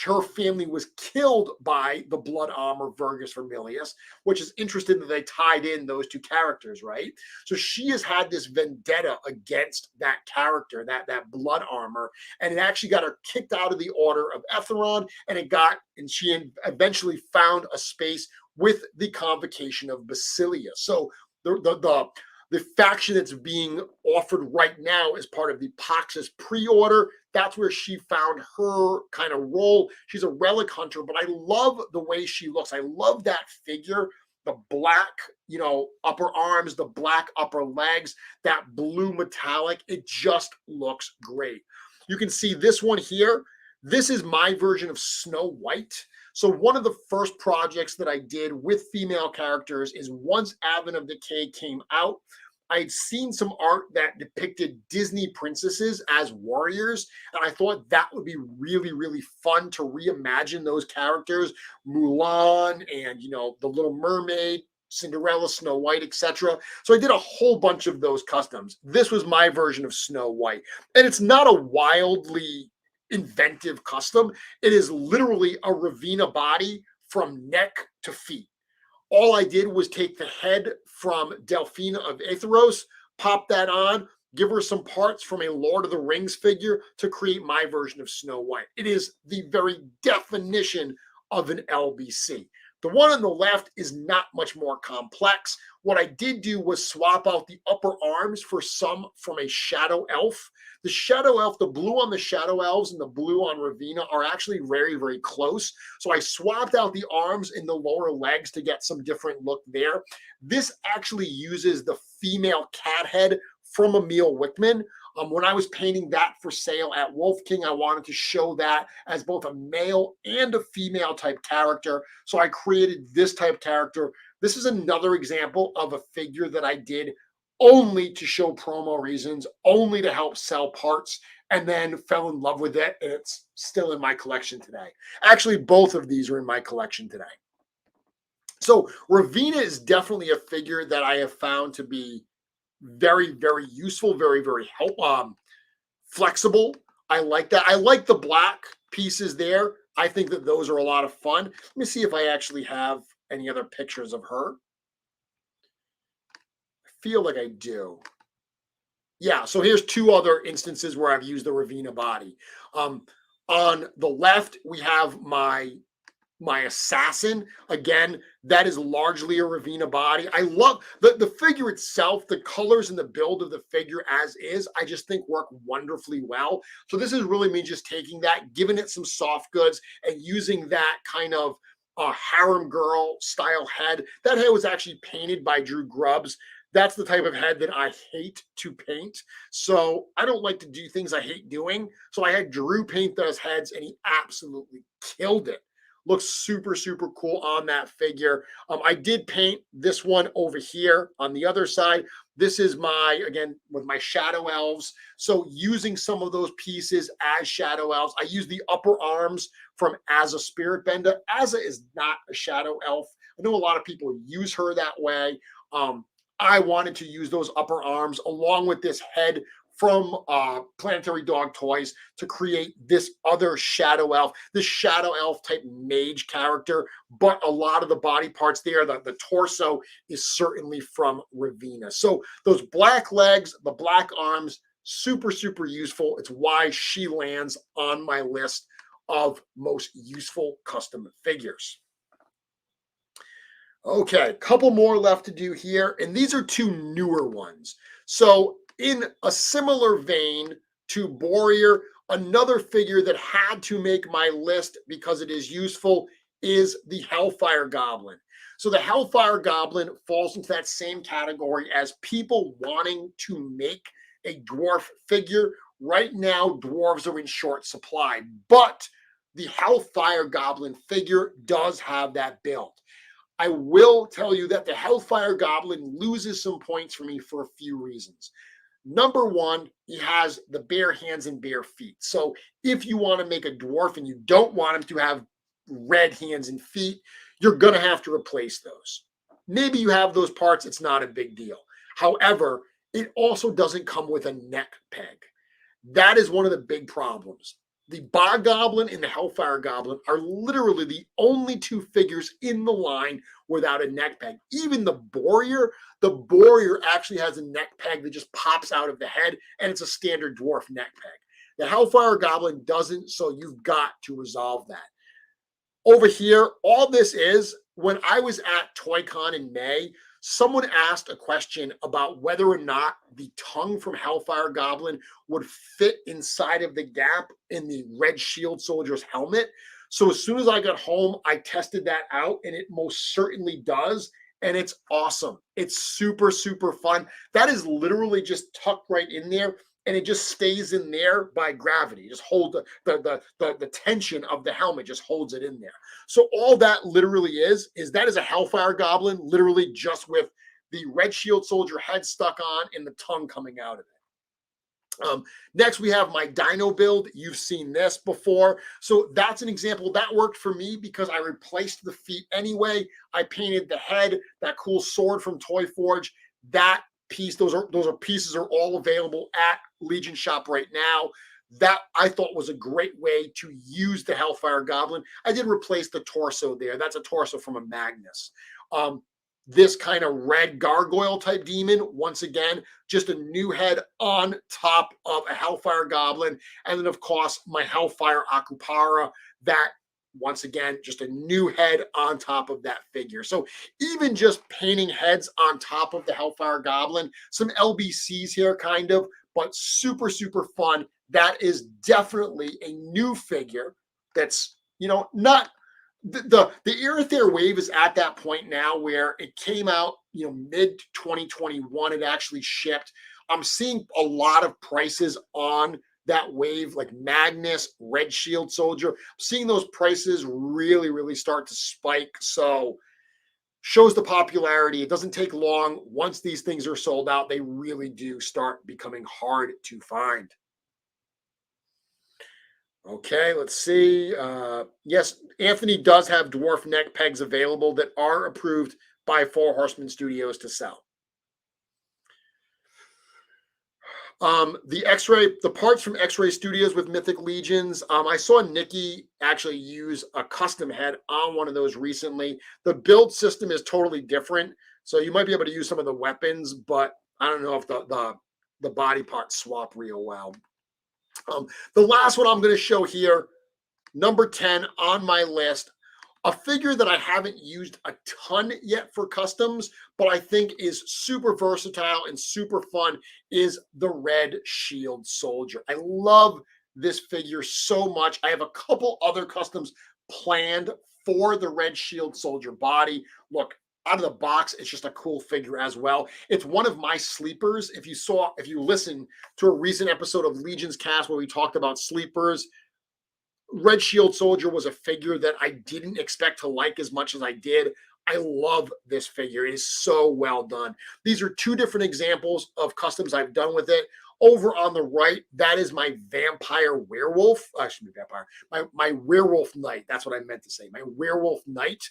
her family was killed by the blood armor Vorgus Vermilius, which is interesting that they tied in those two characters, right? So she has had this vendetta against that character, that blood armor, and it actually got her kicked out of the Order of Etheron, and she eventually found a space with the Convocation of Basilia. So the faction that's being offered right now is part of the Poxxus pre-order. That's where she found her kind of role. She's a relic hunter, but I love the way she looks. I love that figure, the black, upper arms, the black upper legs, that blue metallic. It just looks great. You can see this one here. This is my version of Snow White. So one of the first projects that I did with female characters is once Advent of Decay came out, I had seen some art that depicted Disney princesses as warriors, and I thought that would be really, really fun to reimagine those characters, Mulan and, the Little Mermaid, Cinderella, Snow White, etc. So I did a whole bunch of those customs. This was my version of Snow White, and it's not a wildly inventive custom. It is literally a Ravina body from neck to feet. All I did was take the head from Delphina of Aetheros, pop that on, give her some parts from a Lord of the Rings figure to create my version of Snow White. It is the very definition of an LBC. The one on the left is not much more complex. What I did do was swap out the upper arms for some from a Shadow Elf. The Shadow Elf, the blue on the Shadow Elves and the blue on Ravina are actually very, very close. So I swapped out the arms and the lower legs to get some different look there. This actually uses the female cat head from Emil Wickman. When I was painting that for sale at Wolf King, I wanted to show that as both a male and a female type character. So I created this type character. This is another example of a figure that I did only to show promo reasons, only to help sell parts, and then fell in love with it. And it's still in my collection today. Actually, both of these are in my collection today. So Ravina is definitely a figure that I have found to be very, very useful, very, very flexible. I like that. I like the black pieces there. I think that those are a lot of fun. Let me see if I actually have any other pictures of her. I feel like I do. Yeah, so here's two other instances where I've used the Ravina body. On the left, we have my assassin. Again, that is largely a Ravina body. I love the figure itself, the colors and the build of the figure as is, I just think work wonderfully well. So this is really me just taking that, giving it some soft goods and using that kind of harem girl style head. That head was actually painted by Drew Grubbs. That's the type of head that I hate to paint. So I don't like to do things I hate doing. So I had Drew paint those heads and he absolutely killed it. Looks super, super cool on that figure. I did paint this one over here on the other side. This is my, again, with my shadow elves. So using some of those pieces as shadow elves, I use the upper arms from Azza Spirit Bender. Azza is not a shadow elf. I know a lot of people use her that way. I wanted to use those upper arms along with this head from Planetary Dog Toys to create this other shadow elf, this shadow elf type mage character, but a lot of the body parts there, the torso is certainly from Ravina. So those black legs, the black arms, super, super useful. It's why she lands on my list of most useful custom figures. Okay, couple more left to do here, and these are two newer ones. So in a similar vein to Borrier, another figure that had to make my list because it is useful is the Hellfire Goblin. So the Hellfire Goblin falls into that same category as people wanting to make a dwarf figure. Right now, dwarves are in short supply, but the Hellfire Goblin figure does have that build. I will tell you that the Hellfire Goblin loses some points for me for a few reasons. Number one, he has the bare hands and bare feet. So if you want to make a dwarf and you don't want him to have red hands and feet, you're going to have to replace those. Maybe you have those parts, it's not a big deal. However, it also doesn't come with a neck peg. That is one of the big problems. The Bog Goblin and the Hellfire Goblin are literally the only two figures in the line without a neck peg. Even the Borrier actually has a neck peg that just pops out of the head, and it's a standard dwarf neck peg. The Hellfire Goblin doesn't, so you've got to resolve that. Over here, all this is, when I was at ToyCon in May, someone asked a question about whether or not the tongue from Hellfire Goblin would fit inside of the gap in the Red Shield Soldier's helmet. So as soon as I got home, I tested that out, and it most certainly does. And it's awesome. It's super, super fun. That is literally just tucked right in there, and it just stays in there by gravity. Just hold the tension of the helmet, just holds it in there. So all that literally is that is a Hellfire Goblin, literally just with the Red Shield Soldier head stuck on and the tongue coming out of it. Next, we have my Dino build. You've seen this before. So that's an example. That worked for me because I replaced the feet anyway. I painted the head, that cool sword from Toy Forge. That piece, those pieces are all available at Legion Shop right now. That I thought was a great way to use the Hellfire Goblin. I did replace the torso there. That's a torso from a Magnus. This kind of red gargoyle type demon, once again, just a new head on top of a Hellfire Goblin. And then, of course, my Hellfire Akupara, that, once again, just a new head on top of that figure. So even just painting heads on top of the Hellfire Goblin, some LBCs here kind of, but super, super fun. That is definitely a new figure that's, not the Aether wave is at that point now where it came out, mid 2021. It actually shipped. I'm seeing a lot of prices on that wave, like Magnus, Red Shield Soldier. I'm seeing those prices really, really start to spike. So shows the popularity. It doesn't take long. Once these things are sold out, they really do start becoming hard to find. Okay, let's see. Yes, Anthony does have dwarf neck pegs available that are approved by Four Horsemen Studios to sell. The parts from X-Ray Studios with Mythic Legions. I saw Nikki actually use a custom head on one of those recently. The build system is totally different, so you might be able to use some of the weapons, but I don't know if the body parts swap real well. The last one I'm going to show here, number 10 on my list, a figure that I haven't used a ton yet for customs, but I think is super versatile and super fun, is the Red Shield Soldier. I love this figure so much. I have a couple other customs planned for the Red Shield Soldier body. Look, out of the box, it's just a cool figure as well. It's one of my sleepers. If you listen to a recent episode of Legions Cast where we talked about sleepers, Red Shield Soldier was a figure that I didn't expect to like as much as I did. I love this figure. It is so well done. These are two different examples of customs I've done with it. Over on the right, that is my vampire werewolf. Should be vampire. My werewolf knight. That's what I meant to say. My werewolf knight.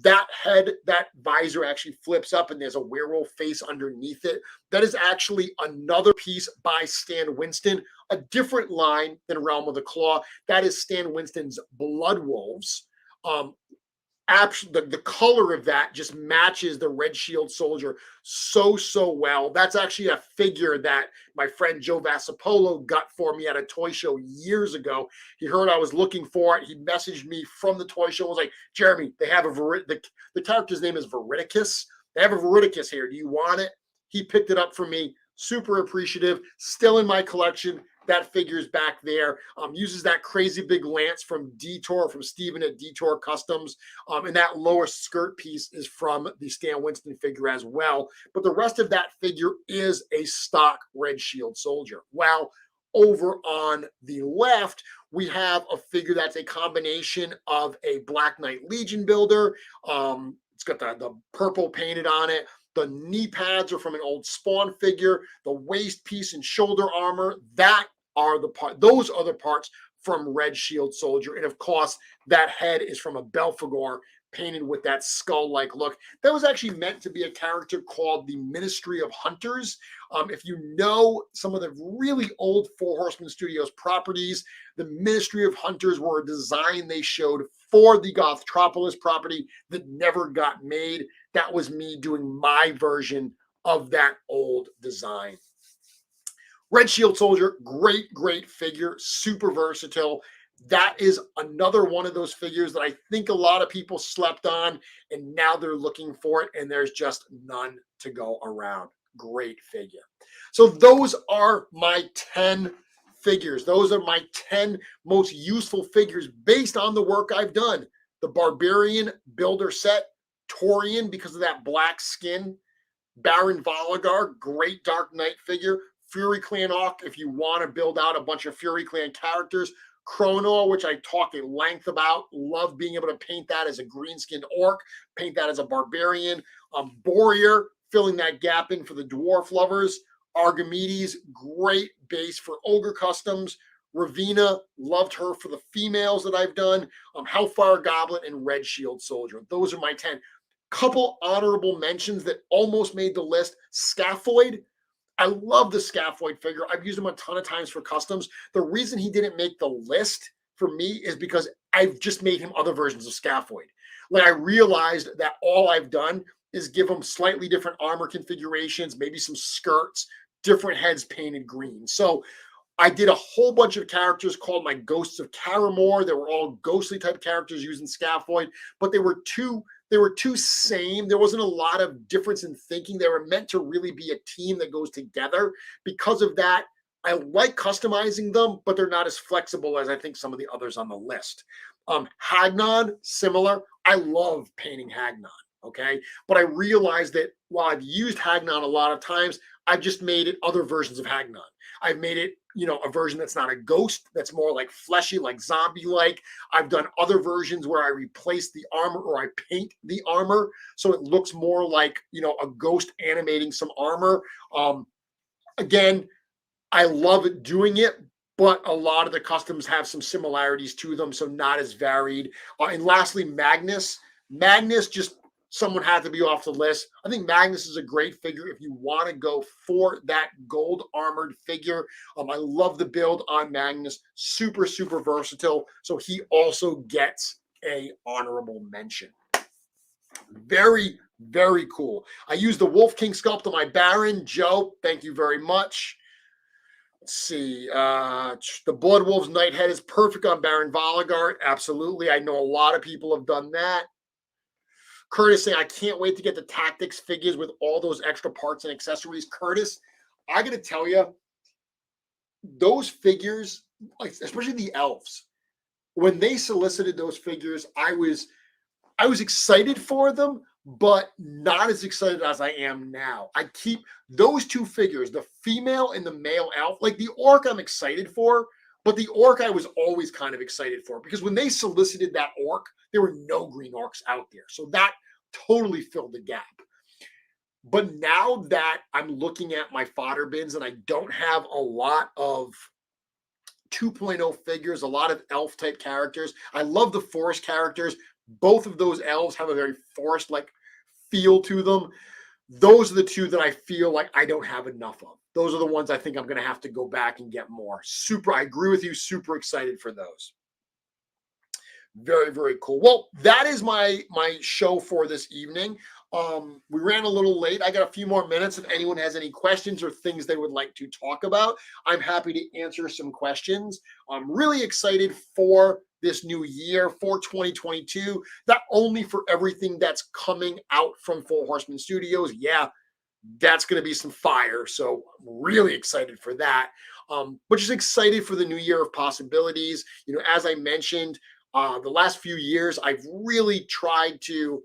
That head, that visor actually flips up and there's a werewolf face underneath it. That is actually another piece by Stan Winston, a different line than Realm of the Claw. That is Stan Winston's Blood Wolves. The color of that just matches the Red Shield Soldier so well. That's actually a figure that my friend Joe Vassapolo got for me at a toy show years ago. He heard I was looking for it. He messaged me from the toy show. I was like, Jeremy, they have the character's name is Veridicus. They have a Veridicus here. Do you want it? He picked it up for me. Super appreciative. Still in my collection. That figure's back there. Uses that crazy big lance from Detour, from Steven at Detour Customs. And that lower skirt piece is from the Stan Winston figure as well. But the rest of that figure is a stock Red Shield Soldier. Well, over on the left, we have a figure that's a combination of a Black Knight Legion builder. It's got the purple painted on it. The knee pads are from an old Spawn figure. The waist piece and shoulder armor, those are the parts from Red Shield Soldier. And of course, that head is from a Belphegor painted with that skull-like look. That was actually meant to be a character called the Ministry of Hunters. If you know some of the really old Four Horsemen Studios properties, the Ministry of Hunters were a design they showed for the Gothtropolis property that never got made. That was me doing my version of that old design. Red Shield Soldier, great figure, super versatile. That is another one of those figures that I think a lot of people slept on, and now they're looking for it, and there's just none to go around. Great figure. So those are my 10 figures. Those are my 10 most useful figures based on the work I've done. The Barbarian builder set, Taurean because of that black skin, Baron Vollgar, great Dark Knight figure, Fury Clan Orc if you want to build out a bunch of Fury Clan characters, Kronor, which I talk at length about, love being able to paint that as a green-skinned orc, paint that as a barbarian, Borrier, filling that gap in for the dwarf lovers, Archimedes, great base for ogre customs, Ravina, loved her for the females that I've done, Hellfire Goblin, and Red Shield Soldier. Those are my 10. Couple honorable mentions that almost made the list. Scaphoid. I love the Scaphoid figure. I've used him a ton of times for customs. The reason he didn't make the list for me is because I've just made him other versions of Scaphoid. Like I realized that all I've done is give him slightly different armor configurations, maybe some skirts, different heads painted green. So I did a whole bunch of characters called my Ghosts of Karamor. They were all ghostly type characters using Scaphoid, but they were too same. There wasn't a lot of difference in thinking. They were meant to really be a team that goes together. Because of that, I like customizing them, but they're not as flexible as I think some of the others on the list. Hagnon, similar. I love painting Hagnon, okay? But I realized that while I've used Hagnon a lot of times, I've just made it other versions of Hagnon. I've made it, a version that's not a ghost, that's more like fleshy, like zombie-like. I've done other versions where I replace the armor or I paint the armor so it looks more like, a ghost animating some armor. Again, I love doing it, but a lot of the customs have some similarities to them, so not as varied. And lastly, Magnus. Magnus, just someone had to be off the list. I think Magnus is a great figure if you want to go for that gold armored figure. I love the build on Magnus. Super versatile. So he also gets a honorable mention. Very cool. I used the Wolf King sculpt on my Baron. Joe, thank you very much. Let's see. The Blood Wolves Nighthead is perfect on Baron Vollgar. Absolutely. I know a lot of people have done that. Curtis saying, I can't wait to get the Tactics figures with all those extra parts and accessories. Curtis, I got to tell you, those figures, like especially the elves, when they solicited those figures, I was excited for them, but not as excited as I am now. I keep those two figures, the female and the male elf, like the orc I'm excited for, but the orc I was always kind of excited for because when they solicited that orc, there were no green orcs out there. So that totally filled the gap. But now that I'm looking at my fodder bins and I don't have a lot of 2.0 figures, a lot of elf type characters. I love the forest characters. Both of those elves have a very forest like feel to them. Those are the two that I feel like I don't have enough of. Those are the ones I think I'm going to have to go back and get more. I agree with you. Super excited for those. Very, very cool. Well, that is my show for this evening. We ran a little late. I got a few more minutes. If anyone has any questions or things they would like to talk about, I'm happy to answer some questions. I'm really excited for this new year, for 2022, not only for everything that's coming out from Four Horsemen Studios. Yeah, that's going to be some fire. So I'm really excited for that. But just excited for the new year of possibilities. You know, as I mentioned, the last few years, I've really tried to,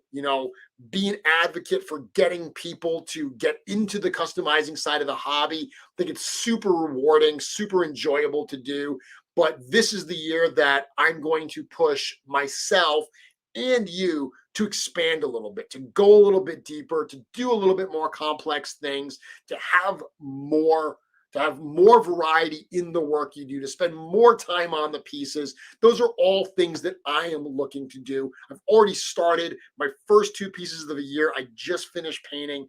be an advocate for getting people to get into the customizing side of the hobby. I think it's super rewarding, super enjoyable to do. But this is the year that I'm going to push myself and you to expand a little bit, to go a little bit deeper, to do a little bit more complex things, to have more variety in the work you do, to spend more time on the pieces. Those are all things that I am looking to do. I've already started my first two pieces of the year. I just finished painting,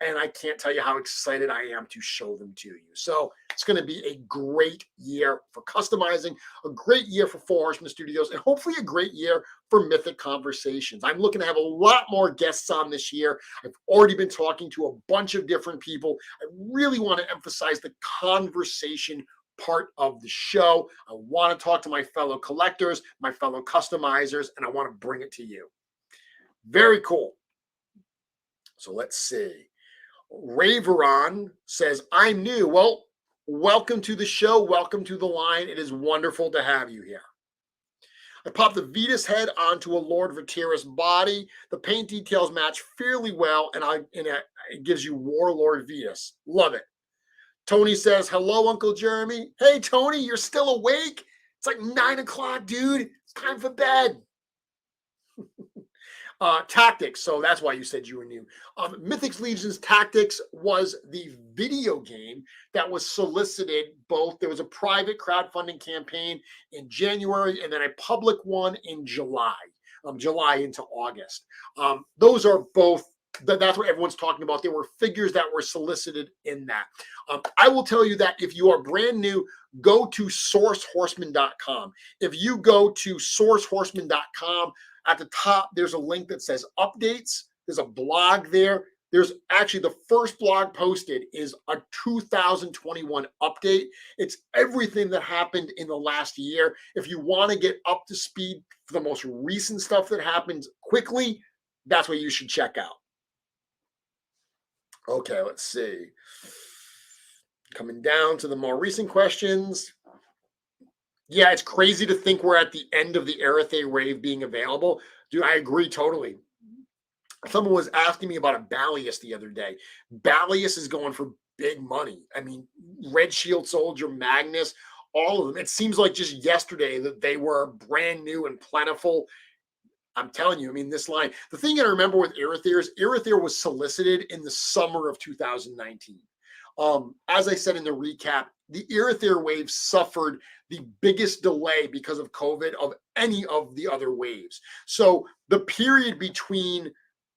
and I can't tell you how excited I am to show them to you. So it's going to be a great year for customizing, a great year for Four Horsemen Studios, and hopefully a great year for Mythic Conversations. I'm looking to have a lot more guests on this year. I've already been talking to a bunch of different people. I really want to emphasize the conversation part of the show. I want to talk to my fellow collectors, my fellow customizers, and I want to bring it to you. Very cool. So let's see. Raveron says, I'm new. Well, welcome to the show. Welcome to the line. It is wonderful to have you here. I popped the Vetus head onto a Lord Vatirus body. The paint details match fairly well, and it gives you Warlord Vetus. Love it. Tony says, hello, Uncle Jeremy. Hey, Tony, you're still awake? It's like 9 o'clock, dude. It's time for bed. Tactics. So that's why you said you were new. Mythic Legions Tactics was the video game that was solicited both. There was a private crowdfunding campaign in January and then a public one in July into August. Those are both. That's what everyone's talking about. There were figures that were solicited in that. I will tell you that if you are brand new, go to sourcehorseman.com. If you go to sourcehorseman.com, at the top, there's a link that says updates. There's a blog there. There's actually the first blog posted is a 2021 update. It's everything that happened in the last year. If you want to get up to speed for the most recent stuff that happens quickly, that's what you should check out. Okay, let's see. Coming down to the more recent questions. Yeah, it's crazy to think we're at the end of the Aerithane wave being available. Dude, I agree totally. Someone was asking me about a Balius the other day. Balius is going for big money. I mean, Red Shield Soldier, Magnus, all of them. It seems like just yesterday that they were brand new and plentiful. I'm telling you, I mean, this line. The thing I remember with Aerithare is Aerithare was solicited in the summer of 2019. As I said in the recap, the Aerithare wave suffered the biggest delay because of COVID of any of the other waves. So the period between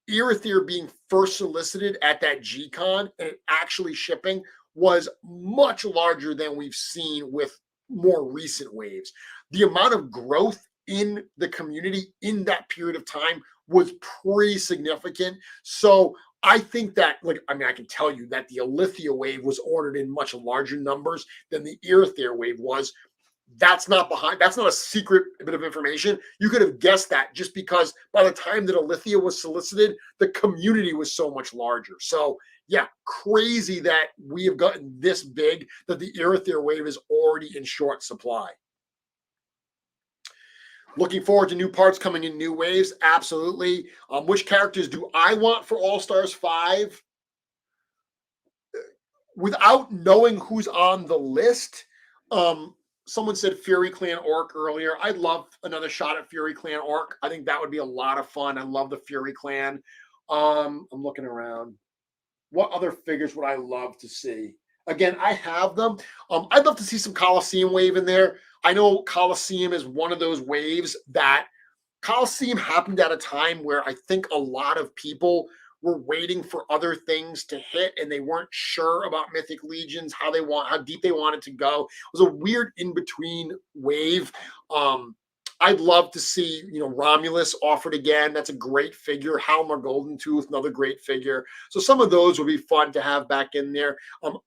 Aerithare being first solicited at that G-Con and it actually shipping was much larger than we've seen with more recent waves. The amount of growth in the community in that period of time was pretty significant. So I think that, I can tell you that the Alithia wave was ordered in much larger numbers than the Aerithare wave was. That's not a secret bit of information. You could have guessed that just because by the time that Alithia was solicited, the community was so much larger. So yeah, crazy that we have gotten this big, that the Aerithare wave is already in short supply. Looking forward to new parts coming in new waves. Absolutely. Which characters do I want for All Stars 5? Without knowing who's on the list, someone said Fury Clan Orc earlier. I'd love another shot at Fury Clan Orc. I think that would be a lot of fun. I love the Fury Clan. I'm looking around. What other figures would I love to see? Again, I have them. I'd love to see some Coliseum wave in there. I know Coliseum is one of those waves that Coliseum happened at a time where I think a lot of people were waiting for other things to hit and they weren't sure about Mythic Legions, how deep they wanted to go. It was a weird in-between wave. I'd love to see, Romulus offered again. That's a great figure. Halmar Golden Tooth, another great figure. So some of those would be fun to have back in there.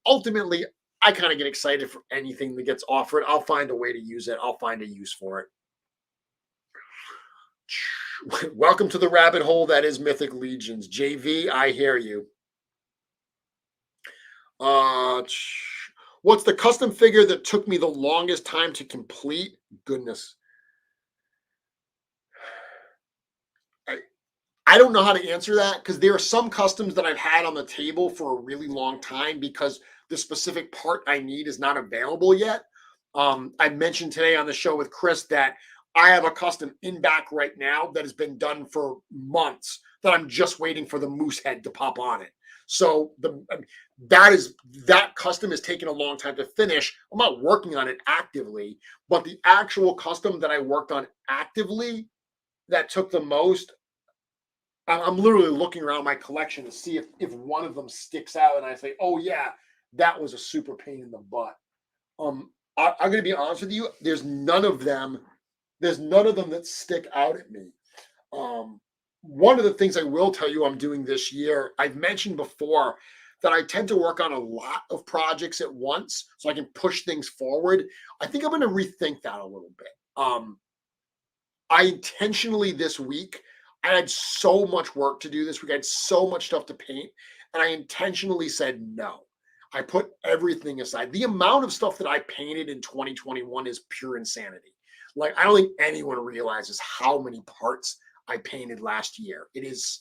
Ultimately, I kind of get excited for anything that gets offered. I'll find a way to use it. I'll find a use for it. Welcome to the rabbit hole that is Mythic Legions. JV, I hear you. What's the custom figure that took me the longest time to complete? Goodness. I don't know how to answer that because there are some customs that I've had on the table for a really long time because the specific part I need is not available yet. I mentioned today on the show with Chris that I have a custom in back right now that has been done for months that I'm just waiting for the moose head to pop on it. So that custom is taking a long time to finish. I'm not working on it actively, but the actual custom that I worked on actively that took the most, I'm literally looking around my collection to see if one of them sticks out and I say, oh yeah, that was a super pain in the butt. I'm going to be honest with you. There's none of them that stick out at me. One of the things I will tell you I'm doing this year, I've mentioned before that I tend to work on a lot of projects at once so I can push things forward. I think I'm going to rethink that a little bit. I intentionally this week, I had so much work to do this week. I had so much stuff to paint, and I intentionally said no. I put everything aside. The amount of stuff that I painted in 2021 is pure insanity. Like, I don't think anyone realizes how many parts I painted last year. It is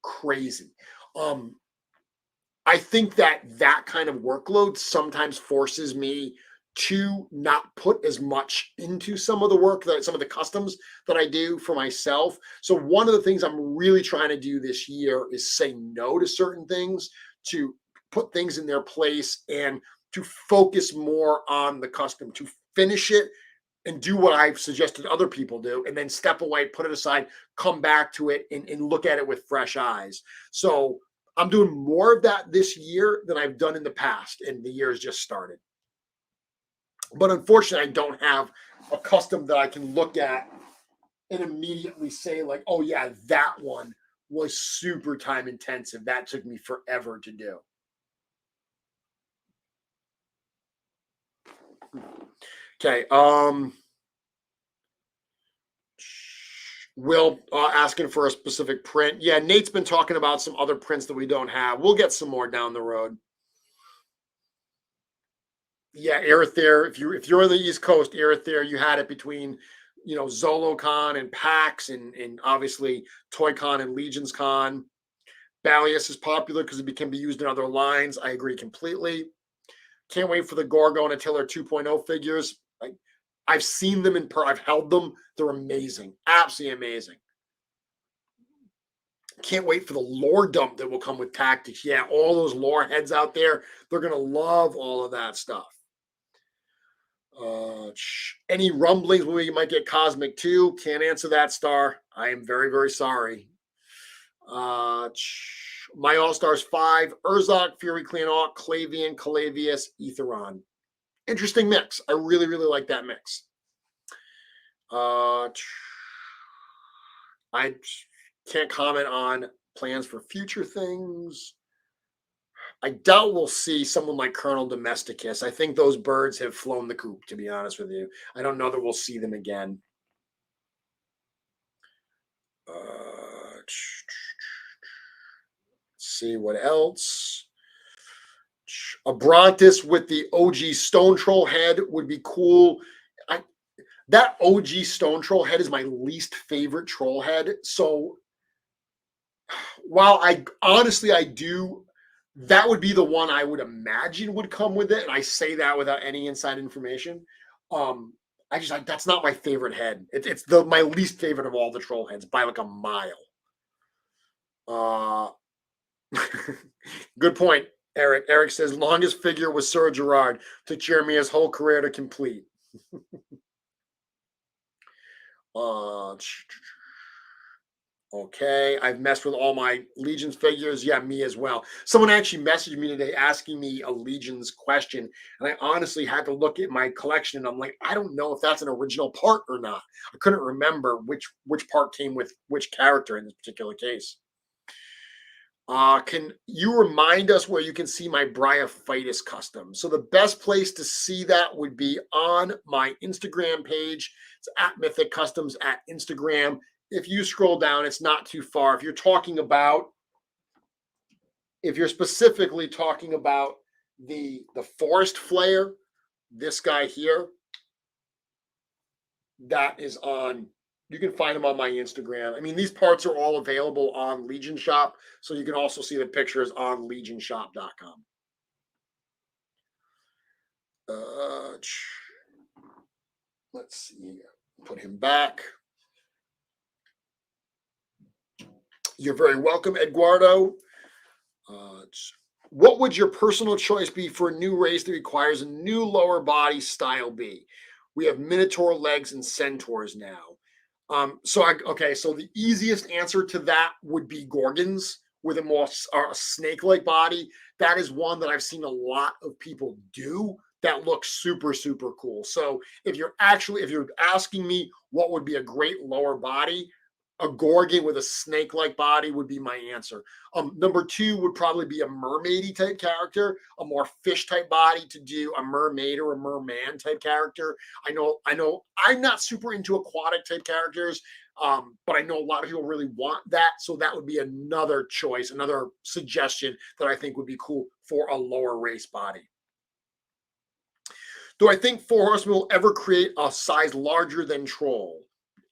crazy. I think that kind of workload sometimes forces me to not put as much into some of the work some of the customs that I do for myself. So one of the things I'm really trying to do this year is say no to certain things, to put things in their place, and to focus more on the custom, to finish it and do what I've suggested other people do, and then step away, put it aside, come back to it and look at it with fresh eyes. So I'm doing more of that this year than I've done in the past, and the year has just started. But unfortunately, I don't have a custom that I can look at and immediately say, like, oh yeah, that one was super time intensive. That took me forever to do. Okay. Will asking for a specific print. Yeah, Nate's been talking about some other prints that we don't have. We'll get some more down the road. Yeah, Aerothere. If you're on the East Coast, Aerothere, you had it between, ZoloCon and PAX and obviously ToyCon and LegionsCon. Balius is popular because it can be used in other lines. I agree completely. Can't wait for the Gorgo and Attila 2.0 figures. I've seen them I've held them. They're amazing. Absolutely amazing. Can't wait for the lore dump that will come with Tactics. Yeah, all those lore heads out there, they're going to love all of that stuff. Any rumblings when we might get Cosmic 2? Can't answer that, Star. I am very, very sorry. My All-Stars 5, Urzok, Fury Clan Orc, Clavian, Calavius, Etheron. Interesting mix. I really, really like that mix. I can't comment on plans for future things. I doubt we'll see someone like Colonel Domesticus. I think those birds have flown the coop, to be honest with you. I don't know that we'll see them again. Let's see what else. A Brontis with the OG Stone Troll head would be cool. That OG stone troll head is my least favorite troll head. So while I honestly, I do, that would be the one I would imagine would come with it. And I say that without any inside information. That's not my favorite head. It's my least favorite of all the troll heads by like a mile. Good point, Eric. Eric says longest figure was Sir Gerard. Took Jeremy's whole career to complete. Okay, I've messed with all my Legions figures. Yeah, me as well. Someone actually messaged me today asking me a Legions question, and I honestly had to look at my collection, and I'm like, I don't know if that's an original part or not. I couldn't remember which part came with which character in this particular case. Can you remind us where you can see my Bryophytus custom? So the best place to see that would be on my Instagram page. It's at Mythic Customs at Instagram. If you scroll down, it's not too far. If you're specifically talking about the forest flare, this guy here, that is on, you can find them on my Instagram. I mean, these parts are all available on Legion Shop, so you can also see the pictures on legionshop.com. Let's see, put him back. You're very welcome, Eduardo. What would your personal choice be for a new race that requires a new lower body style be? We have Minotaur legs and Centaurs now. So the easiest answer to that would be Gorgons with a more snake-like body. That is one that I've seen a lot of people do that looks super, super cool. So if you're asking me what would be a great lower body, a Gorgon with a snake-like body would be my answer. Number two would probably be a mermaidy type character, a more fish-type body to do a mermaid or a merman type character. I know I'm not super into aquatic type characters, but I know a lot of people really want that. So that would be another choice, another suggestion that I think would be cool for a lower race body. Do I think Four Horsemen will ever create a size larger than Troll?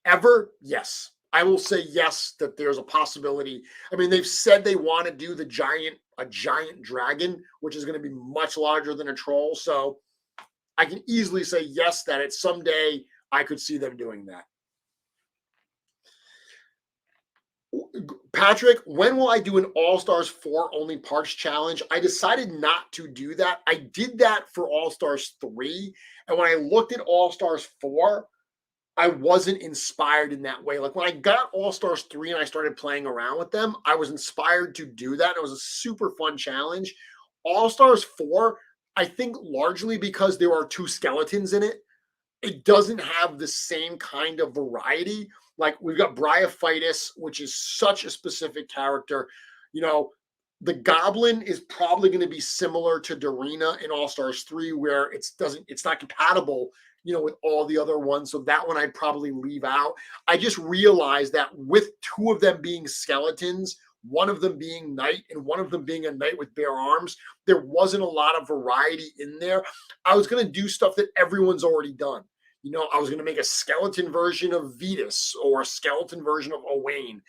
Ever? Yes. I will say yes, that there's a possibility. I mean, they've said they want to do a giant dragon, which is going to be much larger than a troll. So I can easily say yes, that it's someday I could see them doing that. Patrick, when will I do an All-Stars 4 only parts challenge? I decided not to do that. I did that for All-Stars 3. And when I looked at All-Stars 4, I wasn't inspired in that way. Like when I got All-Stars 3 and I started playing around with them, I was inspired to do that. It was a super fun challenge. All-Stars 4, I think largely because there are 2 skeletons in it, it doesn't have the same kind of variety. Like we've got Bryophytus, which is such a specific character. You know, the Goblin is probably going to be similar to Darina in All-Stars 3, where it's not compatible, with all the other ones. So that one I'd probably leave out. I just realized that with 2 of them being skeletons, one of them being knight and one of them being a knight with bare arms, there wasn't a lot of variety in there. I was going to do stuff that everyone's already done. I was going to make a skeleton version of Vetus or a skeleton version of Owain.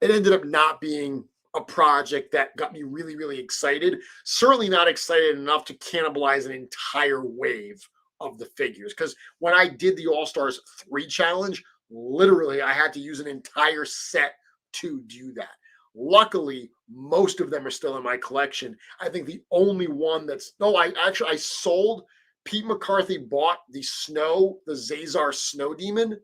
It ended up not being a project that got me really, really excited. Certainly not excited enough to cannibalize an entire wave of the figures. Because when I did the All-Stars 3 challenge, literally I had to use an entire set to do that. Luckily, most of them are still in my collection. I think the only one I sold. Pete McCarthy bought the Zazar Snow Demon.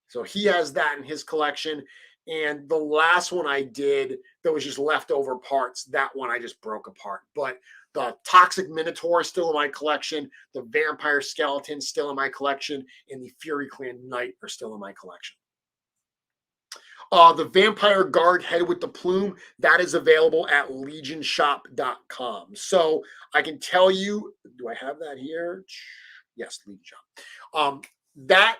So he has that in his collection. And the last one I did that was just leftover parts, that one I just broke apart. But the Toxic Minotaur is still in my collection. The Vampire Skeleton still in my collection. And the Fury Clan Knight are still in my collection. The Vampire Guard head with the plume, that is available at legionshop.com. So I can tell you, do I have that here? Yes, Legion Shop. That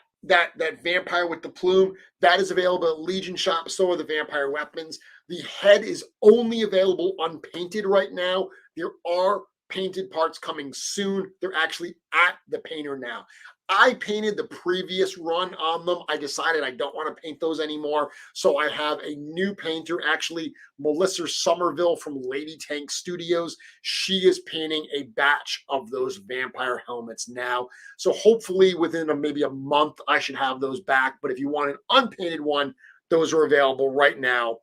vampire with the plume, that is available at Legion Shop. So are the vampire weapons. The head is only available unpainted right now. There are painted parts coming soon. They're actually at the painter now. I painted the previous run on them. I decided I don't want to paint those anymore. So I have a new painter, actually, Melissa Somerville from Lady Tank Studios. She is painting a batch of those vampire helmets now. So hopefully within maybe a month, I should have those back. But if you want an unpainted one, those are available right now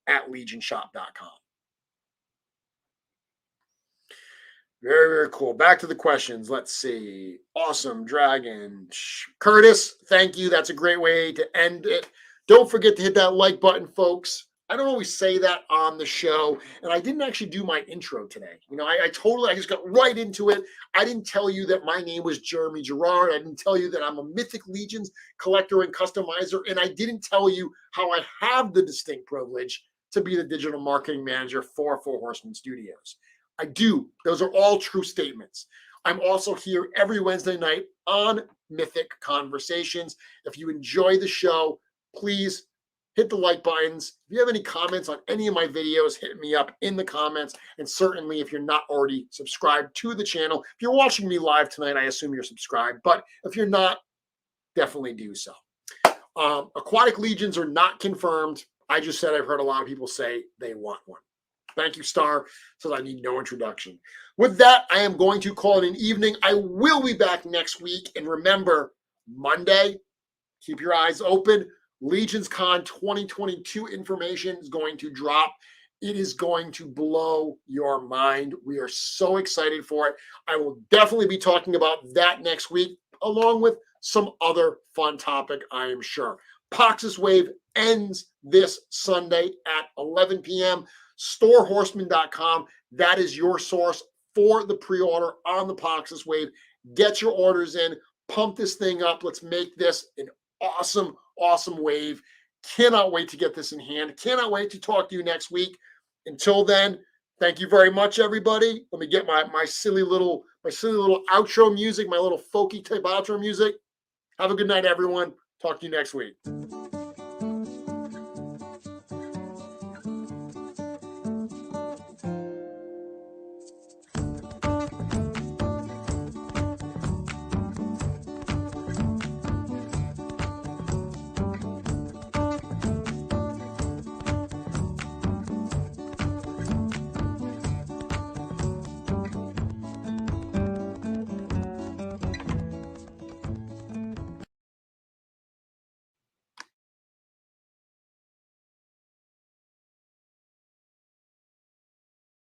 at legionshop.com. Very, very cool. Back to the questions. Let's see. Awesome Dragon. Curtis, thank you. That's a great way to end it. Don't forget to hit that like button, folks. I don't always say that on the show, and I didn't actually do my intro today. You know, I just got right into it. I didn't tell you that my name was Jeremy Gerard. I didn't tell you that I'm a Mythic Legions collector and customizer, and I didn't tell you how I have the distinct privilege to be the digital marketing manager for Four Horsemen Studios. I do. Those are all true statements. I'm also here every Wednesday night on Mythic Conversations. If you enjoy the show, please hit the like buttons. If you have any comments on any of my videos, hit me up in the comments. And certainly if you're not already subscribed to the channel, if you're watching me live tonight, I assume you're subscribed. But if you're not, definitely do so. Aquatic Legions are not confirmed. I just said I've heard a lot of people say they want one. Thank you, Star. Says I need no introduction. With that, I am going to call it an evening. I will be back next week. And remember, Monday, keep your eyes open. LegionsCon 2022 information is going to drop. It is going to blow your mind. We are so excited for it. I will definitely be talking about that next week, along with some other fun topic, I am sure. Poxxus Wave ends this Sunday at 11 p.m. Storehorseman.com. That is your source for the pre-order on the Poxxus Wave. Get your orders in. Pump this thing up. Let's make this an awesome, awesome wave. Cannot wait to get this in hand. Cannot wait to talk to you next week. Until then, thank you very much, everybody. Let me get my silly little outro music, my little folky type outro music. Have a good night, everyone. Talk to you next week.